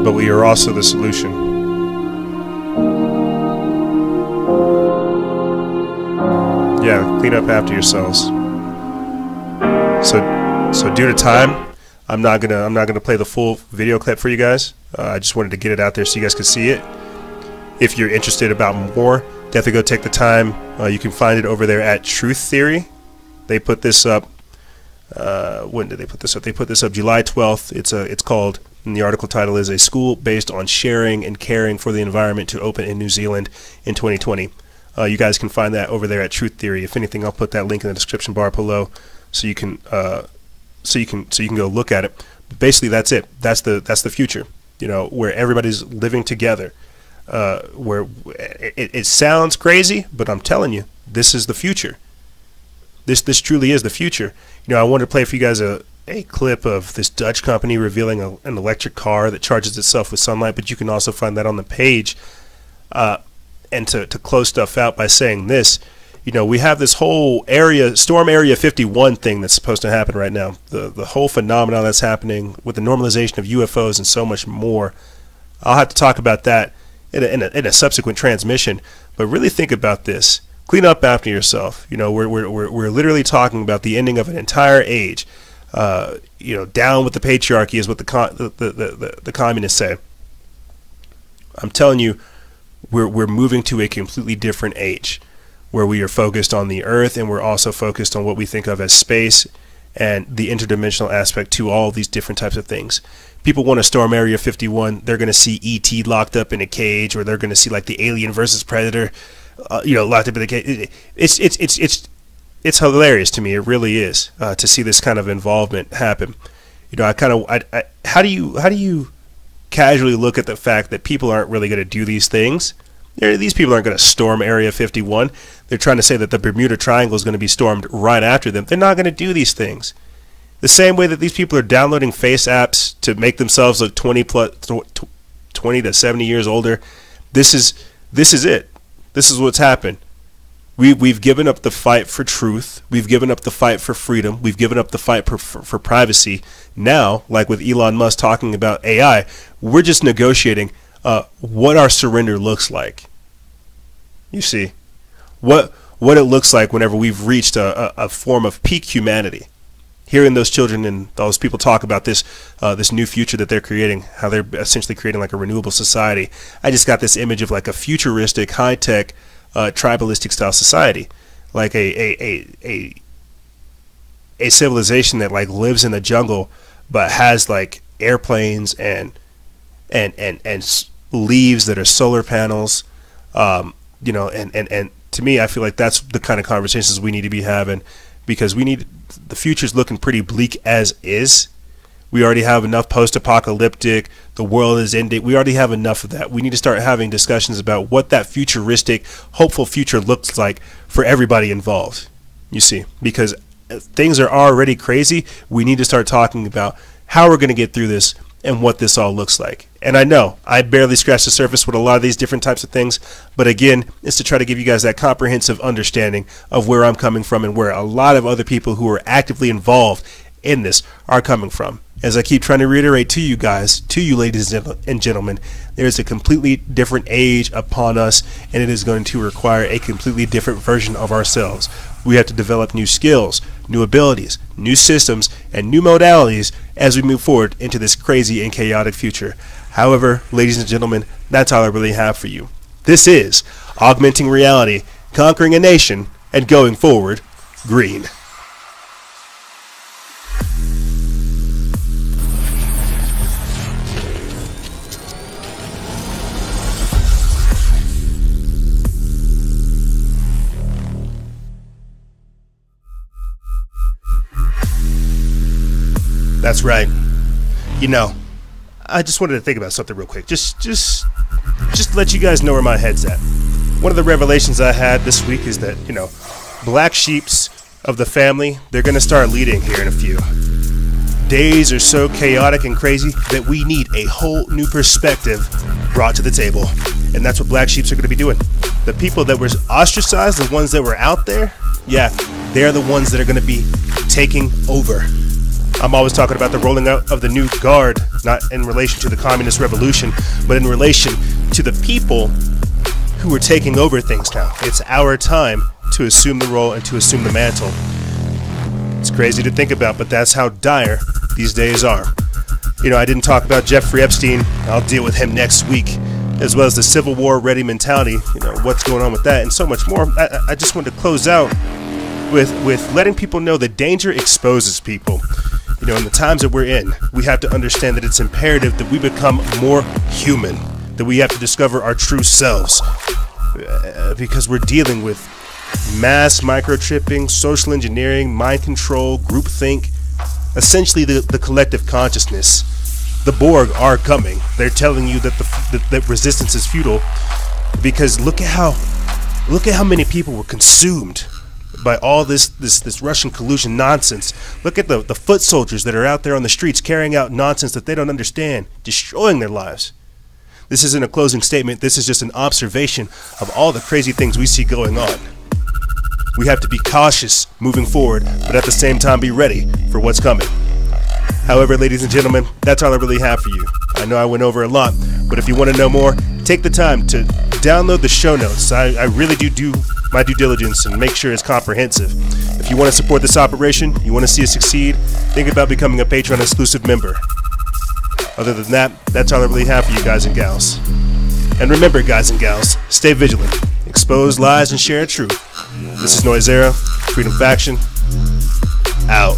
But we are also the solution. Yeah, clean up after yourselves. So due to time, I'm not gonna play the full video clip for you guys. I just wanted to get it out there so you guys could see it. If you're interested about more, definitely go take the time. You can find it over there at Truth Theory. They put this up. When did they put this up? They put this up July 12th. It's called, and the article title is "A School Based on Sharing and Caring for the Environment to Open in New Zealand in 2020." You guys can find that over there at Truth Theory. If anything, I'll put that link in the description bar below, so you can go look at it. But basically, that's it. That's the future. You know, where everybody's living together. Where it sounds crazy, but I'm telling you, this is the future. This truly is the future. You know, I wanted to play for you guys a clip of this Dutch company revealing an electric car that charges itself with sunlight, but you can also find that on the page. And to close stuff out by saying this, you know, we have this whole Storm Area 51 thing that's supposed to happen right now. The whole phenomenon that's happening with the normalization of UFOs and so much more. I'll have to talk about that in a subsequent transmission. But really think about this. Clean up after yourself. You know, we're literally talking about the ending of an entire age. You know, down with the patriarchy is what the communists say. I'm telling you, we're moving to a completely different age, where we are focused on the earth, and we're also focused on what we think of as space and the interdimensional aspect to all these different types of things. People want to storm Area 51. They're going to see E.T. locked up in a cage, or they're going to see like the Alien versus Predator, locked up in the cage. It's hilarious to me. It really is to see this kind of involvement happen. You know, how do you casually look at the fact that people aren't really going to do these things? These people aren't going to storm Area 51. They're trying to say that the Bermuda Triangle is going to be stormed right after them. They're not going to do these things. The same way that these people are downloading face apps to make themselves look 20 to 70 years older. This is it. This is what's happened. We've given up the fight for truth. We've given up the fight for freedom. We've given up the fight for privacy. Now, like with Elon Musk talking about AI, we're just negotiating what our surrender looks like. You see, what it looks like whenever we've reached a form of peak humanity. hearing those children and those people talk about this this new future that they're creating, how they're essentially creating like a renewable society, I just got this image of like a futuristic, high-tech, tribalistic style society, like a civilization that like lives in the jungle but has like airplanes and leaves that are solar panels, you know, and to me, I feel like that's the kind of conversations we need to be having, because the future's looking pretty bleak as is. We already have enough post-apocalyptic, the world is ending. We already have enough of that. We need to start having discussions about what that futuristic, hopeful future looks like for everybody involved, you see, because things are already crazy. We need to start talking about how we're going to get through this and what this all looks like. And I know I barely scratched the surface with a lot of these different types of things, but again, it's to try to give you guys that comprehensive understanding of where I'm coming from and where a lot of other people who are actively involved in this are coming from. As I keep trying to reiterate to you guys, to you ladies and gentlemen, there is a completely different age upon us, and it is going to require a completely different version of ourselves. We have to develop new skills, new abilities, new systems, and new modalities as we move forward into this crazy and chaotic future. However, ladies and gentlemen, that's all I really have for you. This is Augmenting Reality, Conquering a Nation, and Going Forward Green. That's right. You know, I just wanted to think about something real quick. Just to let you guys know where my head's at. One of the revelations I had this week is that, you know, black sheeps of the family, they're going to start leading here in a few. Days are so chaotic and crazy that we need a whole new perspective brought to the table. And that's what black sheeps are going to be doing. The people that were ostracized, the ones that were out there, yeah, they're the ones that are going to be taking over. I'm always talking about the rolling out of the new guard, not in relation to the communist revolution, but in relation to the people who are taking over things now. It's our time to assume the role and to assume the mantle. It's crazy to think about, but that's how dire these days are. You know, I didn't talk about Jeffrey Epstein. I'll deal with him next week, as well as the Civil War ready mentality, you know, what's going on with that, and so much more. I just wanted to close out with letting people know that danger exposes people. You know, in the times that we're in, we have to understand that it's imperative that we become more human, that we have to discover our true selves, because we're dealing with mass microchipping, social engineering, mind control, groupthink, essentially the collective consciousness. The Borg are coming. They're telling you that that resistance is futile, because look at how many people were consumed by all this Russian collusion nonsense. Look at the foot soldiers that are out there on the streets carrying out nonsense that they don't understand, destroying their lives. This isn't a closing statement. This is just an observation of all the crazy things we see going on. We have to be cautious moving forward, but at the same time be ready for what's coming. However, ladies and gentlemen, that's all I really have for you. I know I went over a lot, but if you want to know more, take the time to download the show notes. I really do my due diligence and make sure it's comprehensive. If you want to support this operation, you want to see it succeed, think about becoming a Patreon exclusive member. Other than that, that's all I really have for you guys and gals. And remember, guys and gals, stay vigilant, expose lies and share truth. This is Noisera, Freedom Faction, out.